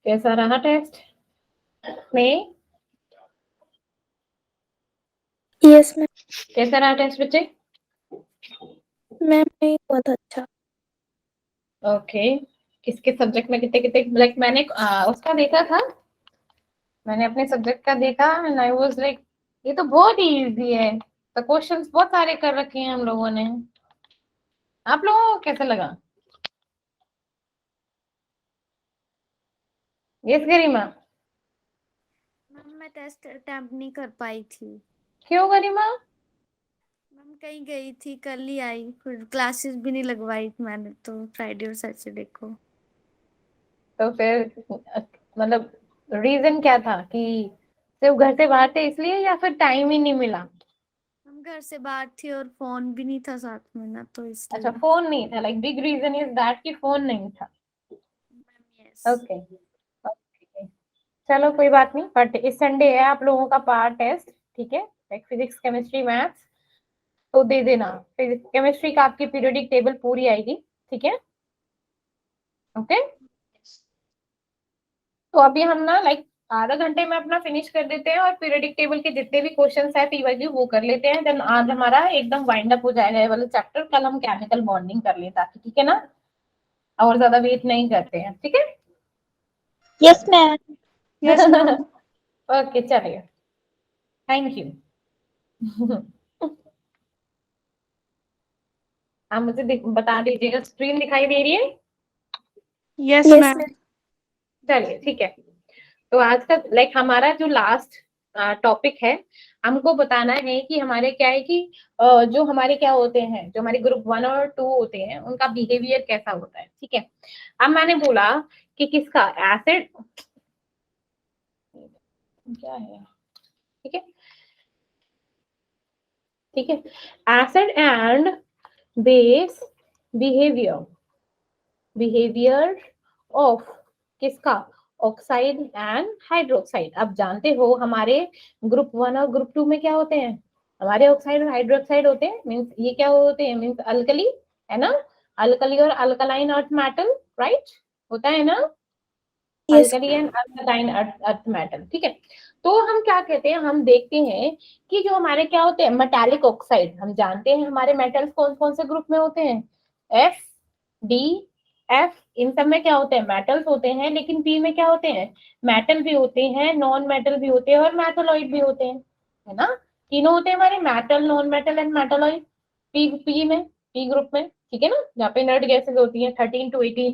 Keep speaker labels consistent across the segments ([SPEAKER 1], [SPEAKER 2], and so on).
[SPEAKER 1] कैसा रहा टेस्ट में?
[SPEAKER 2] Yes ma'am.
[SPEAKER 1] कैसा रहा टेस्ट बच्चे?
[SPEAKER 2] मैम नहीं बहुत अच्छा।
[SPEAKER 1] ओके, किसके सब्जेक्ट में कितने कितने लाइक मैंने उसका देखा था, मैंने अपने सब्जेक्ट का देखा एंड आई वाज लाइक ये तो बहुत ही इजी है, तो क्वेश्चंस बहुत सारे कर रखे हैं हम लोगों ने। आप लोगों को कैसा लगा? यस गरिमा?
[SPEAKER 2] मैम मैं टेस्ट अटेम्प्ट नहीं कर पाई थी।
[SPEAKER 1] क्यों गरिमा?
[SPEAKER 2] मैम कहीं गई थी, कल ही आई, फिर क्लासेस भी नहीं लगवाई मैंने तो फ्राइडे और सैटरडे को।
[SPEAKER 1] तो फिर मतलब रीजन क्या था कि सिर्फ घर से बाहर थे इसलिए या फिर टाइम ही नहीं मिला?
[SPEAKER 2] हम घर से बाहर थी और फोन भी नहीं था साथ में ना, तो
[SPEAKER 1] अच्छा,
[SPEAKER 2] इसलिए।
[SPEAKER 1] फोन नहीं था, like big reason is that कि फोन नहीं था।
[SPEAKER 2] Ma'am yes.
[SPEAKER 1] ओके, चलो कोई बात नहीं, बट इस संडे है आप लोगों का पार्ट टेस्ट, ठीक है, लाइक फिजिक्स केमिस्ट्री मैथ्स, तो दे देना। फिजिक्स केमिस्ट्री का आपकी पीरियोडिक टेबल पूरी आएगी, ठीक है, ओके। तो अभी हम ना लाइक आधा घंटे में अपना फिनिश कर देते हैं और पीरियोडिक टेबल के जितने भी क्वेश्चंस है पीवाईक्यू वो कर लेते हैं, देन आज हमारा एकदम वाइंड अप हो जाएगा ये वाला चैप्टर। कल हम केमिकल बॉन्डिंग कर लेते हैं, ठीक है ना, और ज्यादा वेट नहीं करते हैं, ठीक है।
[SPEAKER 2] Yes ma'am. Yes ma'am.
[SPEAKER 1] Okay चलिए, थैंक यू। आप मुझे बता दीजिएगा स्क्रीन दिखाई दे रही है?
[SPEAKER 2] Yes ma'am.
[SPEAKER 1] चलिए ठीक है, तो आज का लाइक हमारा जो लास्ट टॉपिक है, हमको बताना है कि हमारे क्या है कि जो हमारे क्या होते हैं, जो हमारे ग्रुप 1 और 2 होते हैं उनका बिहेवियर कैसा होता है, ठीक है। अब मैंने बोला कि किसका एसिड क्या है, ठीक है, ठीक है, acid and base behaviour, behaviour of किसका, ऑक्साइड एंड हाइड्रोक्साइड। अब जानते हो हमारे ग्रुप 1 और ग्रुप 2 में क्या होते हैं, हमारे ऑक्साइड और हाइड्रोक्साइड होते हैं, मीन्स ये क्या होते हैं, मीन्स अल्कली, है ना, अल्कली और अल्कलाइन अर्थ मेटल, राइट, होता है ना,
[SPEAKER 2] yes.
[SPEAKER 1] Alkali and alkaline earth metal, ठीक है। तो हम क्या कहते हैं, हम देखते हैं कि जो हमारे क्या होते हैं मेटालिक ऑक्साइड, हम जानते हैं हमारे मेटल्स कौन कौन से ग्रुप में होते हैं, एफ, डी, एफ, इन सब में क्या होते हैं मेटल्स होते हैं, लेकिन पी में क्या होते हैं, मेटल भी होते हैं, नॉन मेटल भी होते हैं और मेटलॉइड भी होते हैं, है ना, तीनों होते हैं हमारे, metal, non metal and metalloid, P में, पी ग्रुप में, ठीक है ना, जहाँ पे इनर्ट गैसेस होती है 13 to 18।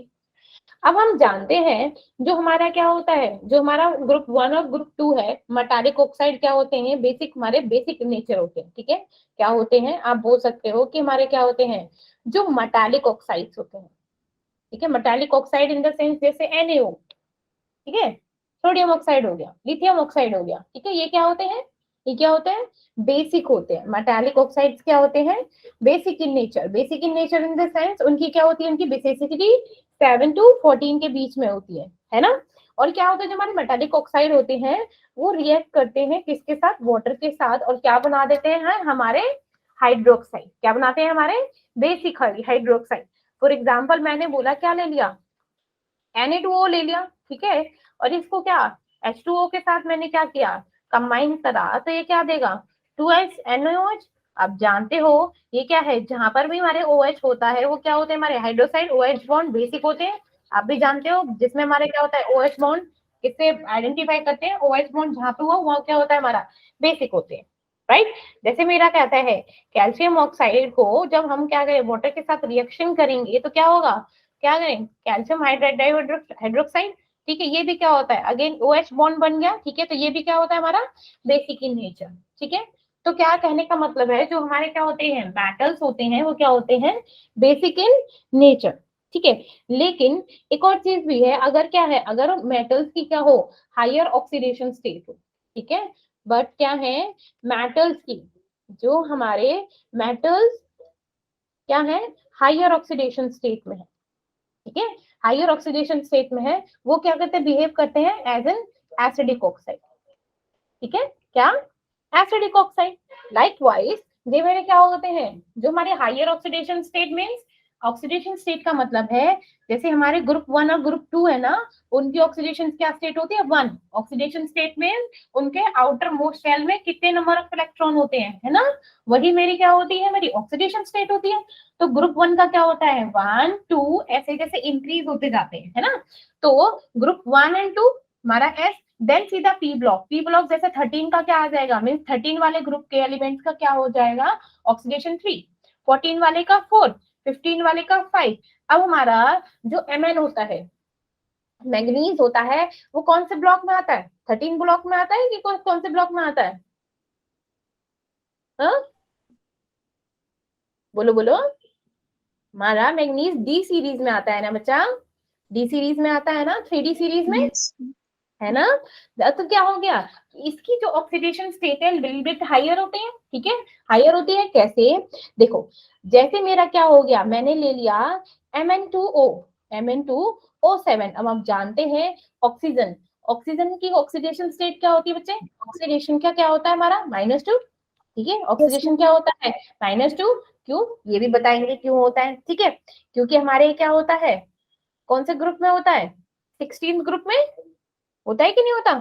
[SPEAKER 1] अब हम जानते हैं जो हमारा क्या होता है, जो हमारा ग्रुप 1 और ग्रुप 2 है, मेटालिक ऑक्साइड क्या होते हैं, बेसिक, हमारे बेसिक नेचर होते हैं, ठीक है, क्या होते हैं, आप बोल सकते हो कि हमारे क्या होते हैं, जो मेटालिक ऑक्साइड्स होते हैं, ठीक है, metallic oxide in the sense जैसे NaO, ठीक है, सोडियम ऑक्साइड हो गया, लिथियम ऑक्साइड हो गया, ठीक है, ये क्या होते हैं, ये क्या होते हैं, बेसिक होते हैं। मेटालिक ऑक्साइड्स क्या होते हैं, basic in nature, basic in nature in the sense उनकी क्या होती है, उनकी बेसिसिटी 7 to 14 के बीच में होती है ना। और क्या होता है, जो हमारे मेटालिक ऑक्साइड होते हैं वो रिएक्ट करते हैं किसके साथ, वाटर के साथ, और क्या बना देते हैं हमारे हाइड्रोक्साइड, क्या बनाते हैं हमारे बेसिक हाइड्रोक्साइड। फॉर एग्जाम्पल मैंने बोला क्या ले लिया, Na2O ले लिया, ठीक है, और इसको क्या H2O के साथ मैंने क्या किया, कंबाइन करा, तो ये क्या देगा 2HNOH। अब जानते हो ये क्या है, जहां पर भी हमारे OH होता है वो क्या होते हैं हमारे हाइड्रोक्साइड, OH बॉन्ड बेसिक होते हैं। आप भी जानते हो जिसमें हमारे क्या होता है OH बॉन्ड, किससे आइडेंटिफाई करते हैं, OH बॉन्ड जहां पे हुआ वहां क्या होता है हमारा बेसिक होते हैं, राइट। जैसे मेरा कहता है कैल्शियम ऑक्साइड को जब हम क्या करें वाटर के साथ रिएक्शन करेंगे तो क्या होगा, क्या करें कैल्शियम हाइड्राइड हाइड्रोक्साइड, ठीक है, ये भी क्या होता है अगेन OH बॉन्ड बन गया, ठीक है, तो ये भी क्या होता है हमारा बेसिक इन नेचर, ठीक है। तो क्या कहने का मतलब है, जो हमारे क्या होते हैं मेटल्स होते हैं वो क्या होते हैं बेसिक इन नेचर, ठीक है। लेकिन एक और चीज भी है, अगर क्या है, अगर मेटल्स की क्या हो हायर ऑक्सीडेशन स्टेट हो, ठीक है, बट क्या है मेटल्स की, जो हमारे मेटल्स क्या है हायर ऑक्सीडेशन स्टेट में है, ठीक है, हायर ऑक्सीडेशन स्टेट में है, वो क्या करते हैं बिहेव करते हैं एज एन एसिडिक ऑक्साइड, ठीक है, क्या एसिडिक ऑक्साइड। लाइकवाइज ये मेरे क्या होते हैं, जो हमारे higher oxidation state means oxidation state का मतलब है जैसे हमारे ग्रुप 1 और ग्रुप 2 है ना, उनकी ऑक्सीडेशन क्या स्टेट होती है 1। ऑक्सीडेशन स्टेट में उनके आउटर मोस्ट शेल में कितने नंबर ऑफ इलेक्ट्रॉन होते हैं, है ना, वही मेरी क्या होती है, मेरी ऑक्सीडेशन स्टेट होती है। तो ग्रुप 1 का क्या होता है 1 2 ऐसे जैसे इंक्रीज होते जाते हैं, है ना। तो ग्रुप 1 एंड 2 हमारा एस, देन सीधा पी ब्लॉक। पी ब्लॉक जैसे 13 का क्या आ जाएगा, मीन 13 वाले ग्रुप के एलिमेंट्स का क्या हो जाएगा ऑक्सीडेशन 3, 14 वाले का 4, 15 वाले का 5। अब हमारा जो Mn होता है, मैंगनीज होता है, वो कौन से ब्लॉक में आता है, 13 ब्लॉक में आता है कि कौन से ब्लॉक में आता है, हा? बोलो बोलो। हमारा मैंगनीज डी सीरीज में आता है ना बच्चा, डी सीरीज में आता है ना, 3D सीरीज में, है ना। तो क्या हो गया, इसकी जो ऑक्सीडेशन स्टेट है लिटिल बिट हायर होते हैं, ठीक है। हायर होती है कैसे, देखो जैसे मेरा क्या हो गया, मैंने ले लिया Mn2O, Mn2O7। अब आप जानते हैं ऑक्सीजन, ऑक्सीजन की ऑक्सीडेशन स्टेट क्या होती है बच्चे, ऑक्सीडेशन क्या क्या होता है हमारा -2, ठीक है। ऑक्सीडेशन क्या होता है -2, क्यों ये भी बताएंगे क्यों होता है, ठीक है। क्योंकि हमारे क्या होता है, कौन से ग्रुप में होता है, 16 ग्रुप में होता है कि नहीं होता,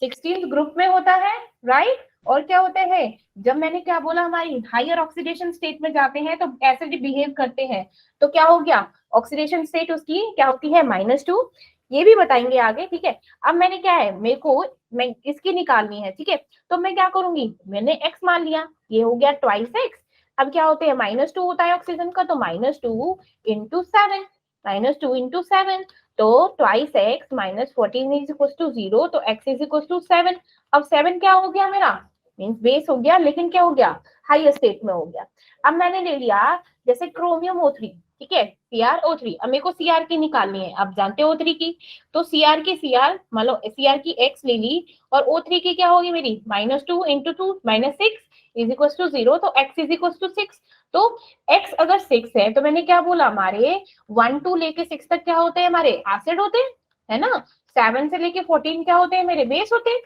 [SPEAKER 1] 16 ग्रुप में होता है, राइट। और क्या होते हैं, जब मैंने क्या बोला हमारी हायर ऑक्सीडेशन स्टेट में जाते हैं तो ऐसे बिहेव करते हैं, तो क्या हो गया ऑक्सीडेशन स्टेट उसकी क्या होती है -2, ये भी बताएंगे आगे, ठीक है। अब मैंने क्या है, मेरे को मैं इसकी निकालनी है, ठीक है। तो मैं क्या करूंगी, मैंने x मान लिया, ये हो गया ट्वाइस x। अब क्या होते हैं -2 होता है ऑक्सीजन का, तो -2 इंटू 7, -2 इंटू 7, तो twice x -14 is equal to 0, तो x इज इक्वल टू 7। अब 7 क्या हो गया मेरा, मीन्स बेस हो गया, लेकिन क्या हो गया हाईएस्ट स्टेट में हो गया। अब मैंने ले लिया जैसे क्रोमियम O3, ठीक है, CrO3। अब मेरे को Cr की निकालनी है, आप जानते हो O3 की, तो Cr की Cr मान लो Cr की x ले ली, और O3 की क्या होगी मेरी -2 इंटू 2 -6 इज इक्वल टू 0, तो x इज इक्वल टू 6। तो x अगर 6 है, तो मैंने क्या बोला, हमारे 1 2 लेके 6 तक क्या होते हैं हमारे एसिड होते हैं, है ना। 7 से लेके 14 क्या होते हैं मेरे बेस होते हैं,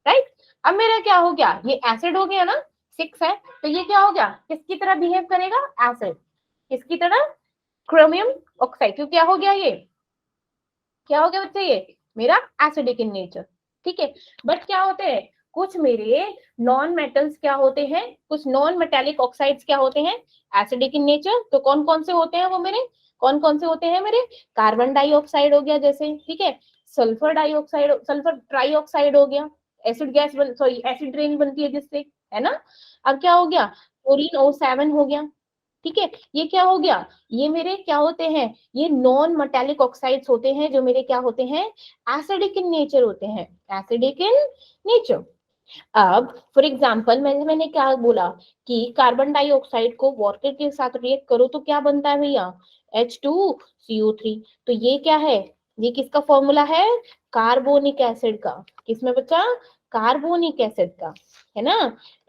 [SPEAKER 1] राइट। अब मेरा क्या हो गया, ये एसिड हो गया ना, 6 है, तो ये क्या हो गया, किसकी तरह बिहेव करेगा, एसिड, किसकी तरह, क्रोमियम ऑक्साइड। क्यों क्या हो गया, ये क्या हो गया बच्चे, ये मेरा एसिडिक इन नेचर, ठीक है। बट क्या होते हैं, कुछ मेरे नॉन मेटल्स क्या होते हैं, कुछ नॉन मेटेलिक ऑक्साइड्स क्या होते हैं एसिडिक इन नेचर। तो कौन कौन से होते हैं वो मेरे, कौन कौन से होते हैं मेरे, कार्बन डाइऑक्साइड हो गया जैसे, ठीक है, सल्फर डाइऑक्साइड, सल्फर ट्राइऑक्साइड हो गया, एसिड गैस बन, सॉरी एसिड रेन बनती है जिससे, है ना। अब क्या हो गया, क्लोरीन O7 हो गया, ठीक है। ये क्या हो गया, ये मेरे क्या होते हैं, ये नॉन मेटेलिक ऑक्साइड्स होते हैं, जो मेरे क्या होते हैं एसिडिक इन नेचर होते हैं, एसिडिक इन नेचर। अब फॉर एग्जांपल मैंने क्या बोला कि कार्बन डाइऑक्साइड को वाटर के साथ रिएक्ट करो तो क्या बनता है भैया H2CO3। तो ये क्या है, ये किसका फॉर्मूला है, कार्बोनिक एसिड का, किसमें बच्चा, कार्बोनिक एसिड का, है ना।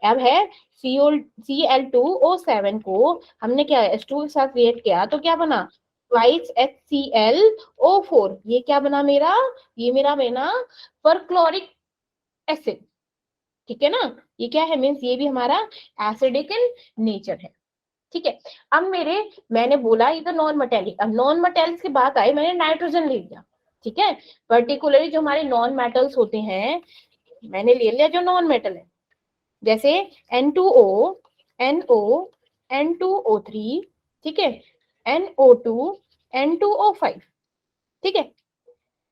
[SPEAKER 1] अब है Cl2O7 को हमने क्या H2 के साथ रिएक्ट किया तो क्या बना, ट्वाइस HClO4, ये क्या बना मेरा, ये मेरा बना परक्लोरिक एसिड, ठीक है ना। ये क्या है, मीन्स ये भी हमारा एसिडिक इन नेचर है, ठीक है। अब मैंने बोला ये तो नॉन मेटेलिक, अब नॉन मेटेल्स की बात आई, मैंने नाइट्रोजन ले लिया, ठीक है। पर्टिकुलरली जो हमारे नॉन मेटल्स होते हैं, मैंने ले लिया जो नॉन मेटल है, जैसे N2O, NO, N2O3, ठीक है, NO2, N2O5, ठीक है।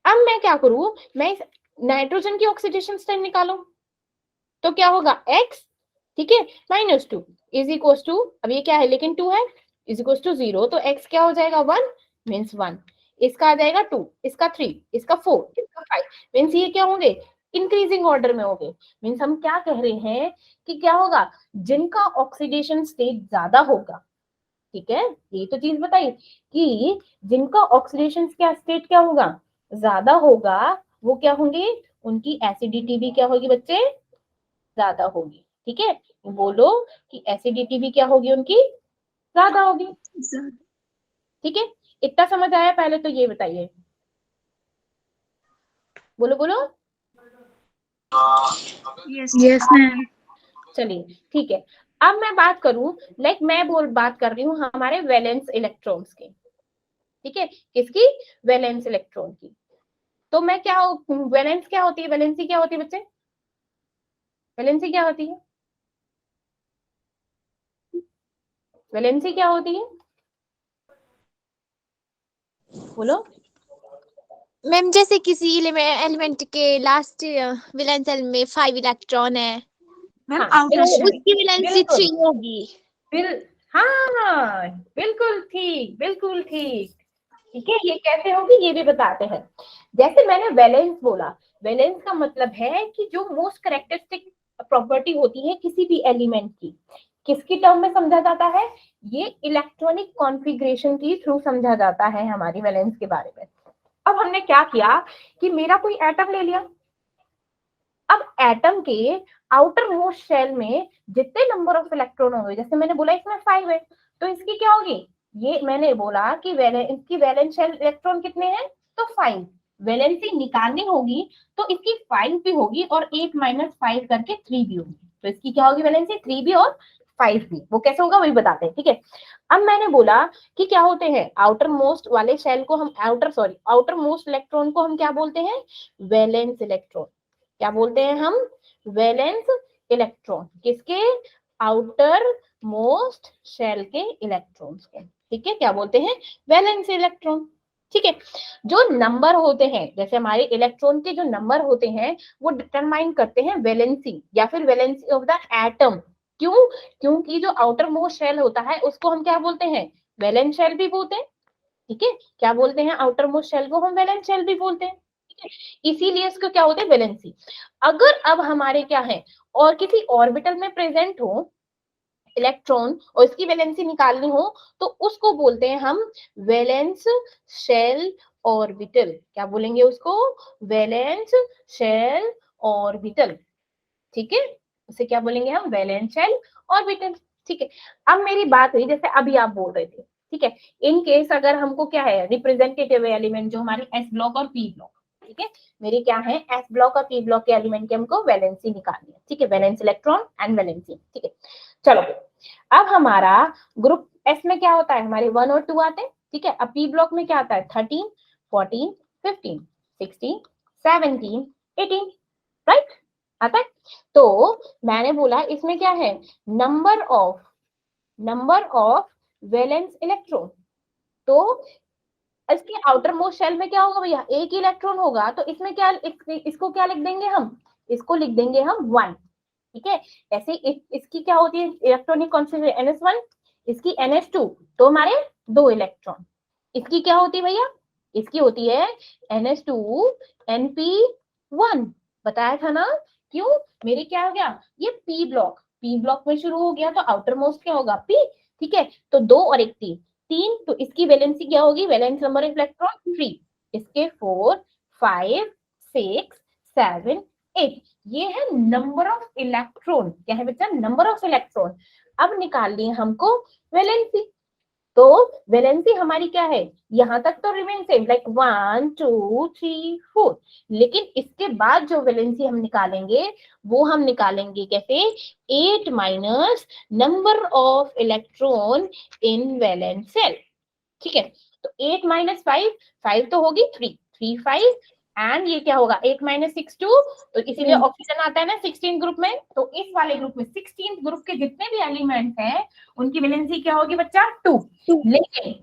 [SPEAKER 1] अब मैं क्या करूं, मैं इस नाइट्रोजन की ऑक्सीडेशन स्टेट निकालूं, तो क्या होगा x, ठीक है, -2 इज इक्वल टू, अब ये क्या है लेकिन 2 है, इज इक्वल टू 0, तो x क्या हो जाएगा 1, मीन्स 1, इसका आ जाएगा 2, इसका 3, इसका 4, इसका 5, मीन्स ये क्या होंगे इंक्रीजिंग ऑर्डर में होंगे। मीन्स हम क्या कह रहे हैं कि क्या होगा, जिनका ऑक्सीडेशन स्टेट ज्यादा होगा, ठीक है, ये तो चीज बताई कि जिनका ऑक्सीडेशन क्या स्टेट क्या होगा ज्यादा होगा, वो क्या होंगे, उनकी एसिडिटी भी क्या होगी बच्चे, ज्यादा होगी, ठीक है। बोलो कि एसिडिटी भी क्या होगी उनकी, ज्यादा होगी, ठीक है। इतना समझ आया, पहले तो ये बताइए, बोलो बोलो।
[SPEAKER 2] Yes ma'am.
[SPEAKER 1] चलिए ठीक है। अब मैं बात करूं, मैं बात कर रही हूँ हमारे वैलेंस इलेक्ट्रॉन्स की, ठीक है, किसकी? वैलेंस इलेक्ट्रॉन की। तो मैं क्या, वैलेंस क्या होती है, वैलेंसी क्या होती है बच्चे, वैलेंसी क्या होती है, वैलेंसी क्या होती है, बोलो।
[SPEAKER 3] मैम जैसे किसी एलिमेंट के लास्ट वैलेंस शेल में 5 इलेक्ट्रॉन है,
[SPEAKER 2] मैम
[SPEAKER 1] हाँ,
[SPEAKER 2] आउटर
[SPEAKER 3] तो
[SPEAKER 2] शेल।
[SPEAKER 3] उसकी वैलेंसी
[SPEAKER 1] बिल्कुल
[SPEAKER 3] 3 होगी।
[SPEAKER 1] हाँ, बिल्कुल ठीक, बिल्कुल ठीक। ठीक है, ये कैसे होगी ये भी बताते हैं। जैसे मैंने वैलेंस बोला, वैलेंस का मतलब है कि जो मोस्ट कैरेक्टरिस्टिक प्रॉपर्टी होती है किसी भी एलिमेंट की, किसकी टर्म में समझा जाता है, ये इलेक्ट्रॉनिक कॉन्फ़िगरेशन की थ्रू समझा जाता है हमारी वैलेंस के बारे में। अब हमने क्या किया कि मेरा कोई एटम ले लिया, अब एटम के आउटर मोस्ट शेल में जितने नंबर ऑफ इलेक्ट्रॉन होंगे, जैसे मैंने बोला इसमें 5 है, तो इसकी क्या होगी, ये मैंने बोला कि इसकी वैलेंस शेल इलेक्ट्रॉन कितने हैं, तो 5। वैलेंसी निकालनी होगी तो इसकी 5 भी होगी और 8 माइनस 5 करके 3 भी होगी, तो इसकी क्या होगी वैलेंसी, 3 भी और 5 भी। वो कैसे होगा वही बताते हैं, ठीक है। अब मैंने बोला कि क्या होते हैं आउटर मोस्ट वाले शेल को हम आउटर मोस्ट इलेक्ट्रॉन को हम क्या बोलते हैं, वैलेंस इलेक्ट्रॉन। क्या बोलते हैं हम, वैलेंस इलेक्ट्रॉन, किसके, आउटर मोस्ट शेल के इलेक्ट्रॉन्स के, ठीक है, क्या बोलते हैं, वैलेंस इलेक्ट्रॉन। ठीक है, जो नंबर होते हैं, जैसे हमारे इलेक्ट्रॉन के जो नंबर होते हैं वो डिटरमाइन करते हैं वैलेंसी या फिर वैलेंसी ऑफ द एटम। क्यों, क्योंकि जो आउटर मोस्ट शेल होता है उसको हम क्या बोलते हैं, वैलेंस शेल भी बोलते हैं। ठीक है, क्या बोलते हैं, आउटर मोस्ट शेल को हम वैलेंस शेल भी बोलते हैं। ठीक है, इसीलिए इसको क्या होते हैं, वैलेंसी। अगर अब हमारे क्या है, और किसी ऑर्बिटल में प्रेजेंट हो इलेक्ट्रॉन और इसकी वैलेंसी निकालनी हो, तो उसको बोलते हैं हम वैलेंस शेल ऑर्बिटल। क्या बोलेंगे उसको, वैलेंस शेल ऑर्बिटल। ठीक है, उसे क्या बोलेंगे हम, वैलेंस शेल ऑर्बिटल। ठीक है, अब मेरी बात हुई जैसे अभी आप बोल रहे थे, ठीक है, इन केस अगर हमको क्या है रिप्रेजेंटेटिव एलिमेंट जो हमारी एस ब्लॉक और पी ब्लॉक, ठीक है, मेरी क्या है एस ब्लॉक और पी ब्लॉक के एलिमेंट की हमको वैलेंसी निकालनी है। ठीक है, वैलेंस इलेक्ट्रॉन एंड वैलेंसी। ठीक है, चलो अब हमारा ग्रुप एस में क्या होता है, हमारे 1 और 2 आते हैं। ठीक है, अब पी ब्लॉक में क्या आता है, 13, 14, 15, 16, 17, 18, राइट, आता है। तो मैंने बोला इसमें क्या है, नंबर ऑफ वैलेंस इलेक्ट्रॉन। तो इसके आउटर मोस्ट शेल में क्या होगा भैया, एक ही इलेक्ट्रॉन होगा, तो इसमें क्या इसको क्या लिख देंगे हम, इसको लिख देंगे हम 1। ठीक है, ऐसे इसकी क्या होती है इलेक्ट्रॉनिक कॉन्फ़िगरेशन NS1, इसकी NS2, तो हमारे 2 इलेक्ट्रॉन। इसकी क्या होती है भैया, इसकी होती है NS2 NP1, बताया था ना। क्यों, मेरे क्या हो गया, ये पी ब्लॉक में शुरू हो गया तो आउटर मोस्ट क्या होगा, पी। ठीक है, तो 2 और 1 3, तो इसकी वैलेंसी क्या होगी, वैलेंस नंबर ऑफ इलेक्ट्रॉन 3, इसके 4, 5, 6, 7, 8, ये है नंबर ऑफ इलेक्ट्रॉन। क्या है बच्चा, नंबर ऑफ इलेक्ट्रॉन। अब निकालनी है हमको वैलेंसी। तो वैलेंसी हमारी क्या है, यहां तक तो रिमेन सेम लाइक 1 2 3 4, लेकिन इसके बाद जो वैलेंसी हम निकालेंगे वो हम निकालेंगे कैसे, 8 minus number of electron in valence shell. ठीक है, तो 8 माइनस 5, 5 तो होगी 3, 3 5, एंड ये क्या होगा 8 माइनस 6 2, तो इसीलिए ऑक्सीजन आता है ना 16 ग्रुप में। तो इस वाले ग्रुप में 16 ग्रुप के जितने भी एलिमेंट्स हैं उनकी वैलेंसी क्या होगी बच्चा, 2, लेकिन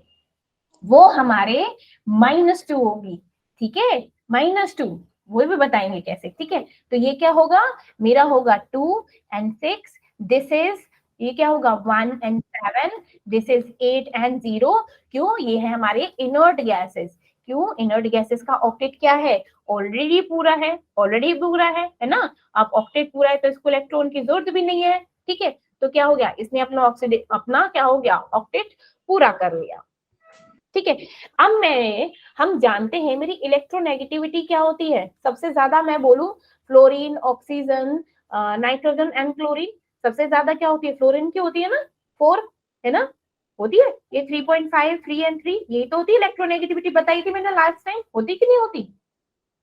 [SPEAKER 1] वो हमारे -2 होगी। ठीक है, -2, वो भी बताएंगे कैसे। ठीक है, तो ये क्या होगा, मेरा होगा 2 and 6, दिस इज, ये क्या होगा 1 and 7, दिस इज 8 and 0। क्यों, ये है हमारे इनर्ट गैसेस। क्यों, इनर्ट गैसेस का ऑक्टेट क्या है, ऑलरेडी पूरा है ना। आप ऑक्टेट पूरा है तो इसको इलेक्ट्रॉन की जरूरत भी नहीं है। ठीक है, तो क्या हो गया, इसने अपना क्या हो गया, ऑक्टेट पूरा कर लिया। ठीक है, अब हम जानते हैं मेरी इलेक्ट्रोनेगेटिविटी क्या होती है, सबसे ज्यादा मैं बोलूं fluorine, oxygen, nitrogen and chlorine, सबसे ज्यादा क्या होती है, फ्लोरीन की होती है ना, 4 है ना, होती है ये 3.5, 3 and 3, यही तो होती है इलेक्ट्रोनेगेटिविटी, बताई थी मैंने लास्ट टाइम, होती कि नहीं होती।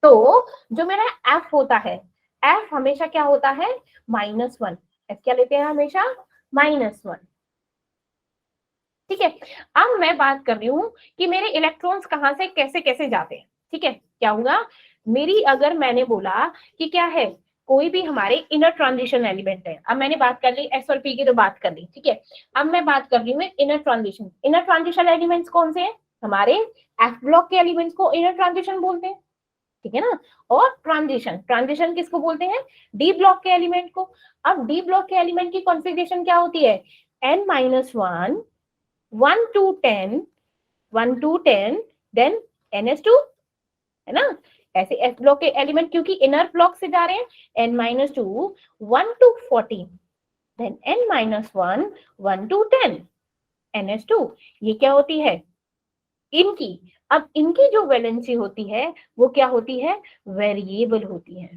[SPEAKER 1] तो जो मेरा एफ होता है, एफ हमेशा क्या होता है, -1, एफ क्या लेते हैं हमेशा, -1। ठीक है। अब मैं बात कर रही हूँ कि मेरे इलेक्ट्रॉन्स कहाँ से कैसे कैसे जाते हैं। ठीक है, क्या होगा मेरी, अगर मैंने बोला कि क्या है, कोई भी हमारे इनर ट्रांजिशन एलिमेंट है। अब मैंने बात कर ली एस और पी की, तो बात कर ली, ठीक है। अब मैं बात कर रही हूँ inner transition. Inner transition elements कौन से हैं? हमारे एफ ब्लॉक के एलिमेंट्स को इनर ट्रांजिशन बोलते हैं, ठीक है ना। और ट्रांजिशन, ट्रांजिशन किसको बोलते हैं? डी ब्लॉक के एलिमेंट को। अब डी ब्लॉक के एलिमेंट की कॉन्फ़िगरेशन क्या होती है? n-1 1 to 10 1 to 10 then ns2, है ना। ऐसे एस ब्लॉक के एलिमेंट क्योंकि इनर ब्लॉक से जा रहे हैं, n-2 1 to 14 then n-1 1 to 10 ns2। ये क्या होती है इनकी? अब इनकी जो वैलेंसी होती है वो क्या होती है? वेरिएबल होती है,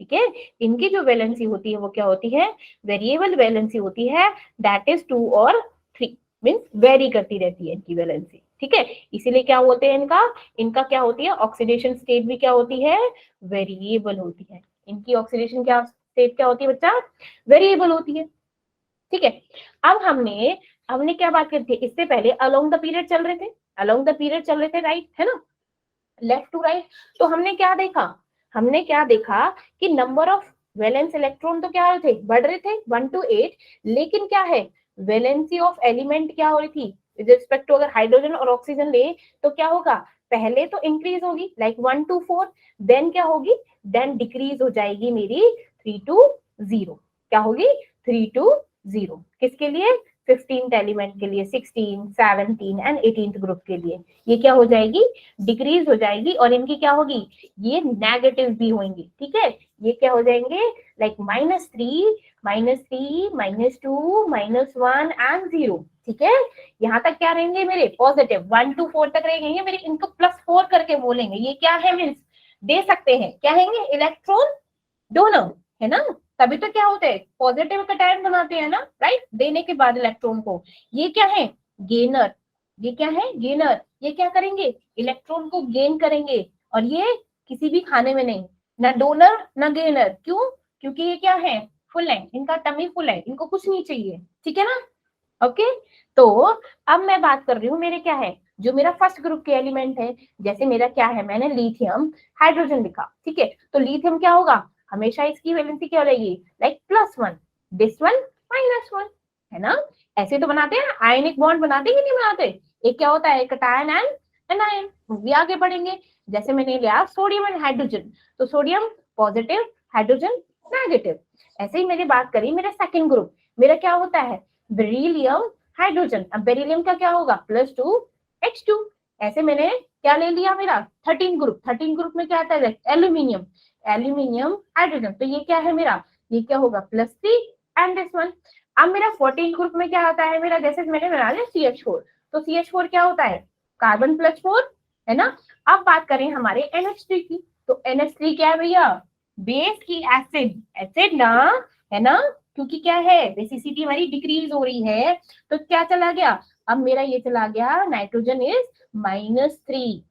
[SPEAKER 1] ठीक है। इनकी जो वैलेंसी होती है वो क्या होती है? वेरिएबल वैलेंसी होती है, दैट इज 2 और 3, मींस वेरी करती रहती है इनकी वैलेंसी, ठीक है। इसीलिए क्या बोलते हैं इनका, इनका क्या होती है ऑक्सीडेशन स्टेट भी क्या होती है? वेरिएबल होती है। इनकी ऑक्सीडेशन क्या स्टेट क्या होती है बच्चा? वेरिएबल होती है, ठीक है। अब हमने हमने क्या बात करी थी इससे पहले? अलोंग द पीरियड चल रहे थे, अलोंग द पीरियड चल रहे थे, राइट, है ना, लेफ्ट टू राइट। तो हमने क्या देखा? हमने क्या देखा कि नंबर ऑफ वैलेंस इलेक्ट्रॉन तो क्या हो रहे थे? बढ़ रहे थे 1 to 8, लेकिन क्या है वैलेंसी ऑफ एलिमेंट क्या हो रही थी विद रिस्पेक्ट टू? अगर हाइड्रोजन और ऑक्सीजन ले तो क्या होगा? पहले तो इंक्रीज होगी लाइक 1 to 4, देन क्या होगी? देन डिक्रीज हो जाएगी मेरी 3 to 0। क्या होगी? 3 to 0 किसके लिए? 15th एलिमेंट के लिए, 16, 17 एंड 18th ग्रुप के लिए ये क्या हो जाएगी? डिक्रीज हो जाएगी। और इनकी क्या होगी? ये नेगेटिव भी होंगी, ठीक है। ये क्या हो जाएंगे लाइक -3, -3, -2, -1 एंड 0, ठीक है। यहाँ तक क्या रहेंगे मेरे? पॉजिटिव 1 to 4 तक रहेंगे मेरे, इनको +4 करके बोलेंगे। ये क्या है मीन्स दे सकते हैं, क्या है? इलेक्ट्रॉन डोनर, है ना। तभी तो क्या होते हैं पॉजिटिव कैटायन बनाते हैं ना, राइट, देने के बाद इलेक्ट्रॉन को। ये क्या है? गेनर। ये क्या है? गेनर। ये क्या करेंगे? इलेक्ट्रॉन को गेन करेंगे। और ये किसी भी खाने में नहीं, ना डोनर ना गेनर। क्यों? क्योंकि ये क्या है? फुल है, इनका टमी फुल है, इनको कुछ नहीं चाहिए, ठीक है ना। ओके, तो अब मैं बात कर रही हूँ मेरे क्या है, जो मेरा फर्स्ट ग्रुप के एलिमेंट है। जैसे मेरा क्या है, मैंने लिथियम हाइड्रोजन लिखा, ठीक है। तो लिथियम क्या होगा? हमेशा इसकी वैलेंसी क्या रहेगी? लाइक +1, दिस वन -1, है ना। ऐसे तो बनाते हैं, आयनिक बॉन्ड बनाते हैं कि नहीं बनाते? एक क्या होता है? Cation and anion. भी आगे बढ़ेंगे, जैसे मैंने लिया सोडियम एंड हाइड्रोजन, तो सोडियम पॉजिटिव, हाइड्रोजन नेगेटिव। ऐसे ही मैंने बात करी मेरा सेकंड ग्रुप, मेरा क्या होता है? Beryllium hydrogen. अब बेरिलियम का क्या होगा? +2 H2। ऐसे मैंने क्या ले लिया मेरा 13 ग्रुप, 13 ग्रुप में क्या आता है? Aluminium, aluminium hydrogen. तो ये क्या है मेरा? ये क्या होगा? +3 एंड दिस वन। अब मेरा 14 ग्रुप में क्या आता है मेरा? जैसे मैंने बना लिया CH4, तो CH4 क्या होता है? कार्बन +4, है ना। अब बात करें हमारे NH3 की, तो NH3 क्या है भैया? बेस की एसिड, एसिड ना, है ना। क्योंकि क्या है बेसिसिटी हमारी डिक्रीज हो रही है, तो क्या चला गया? अब मेरा ये चला गया नाइट्रोजन इज -3,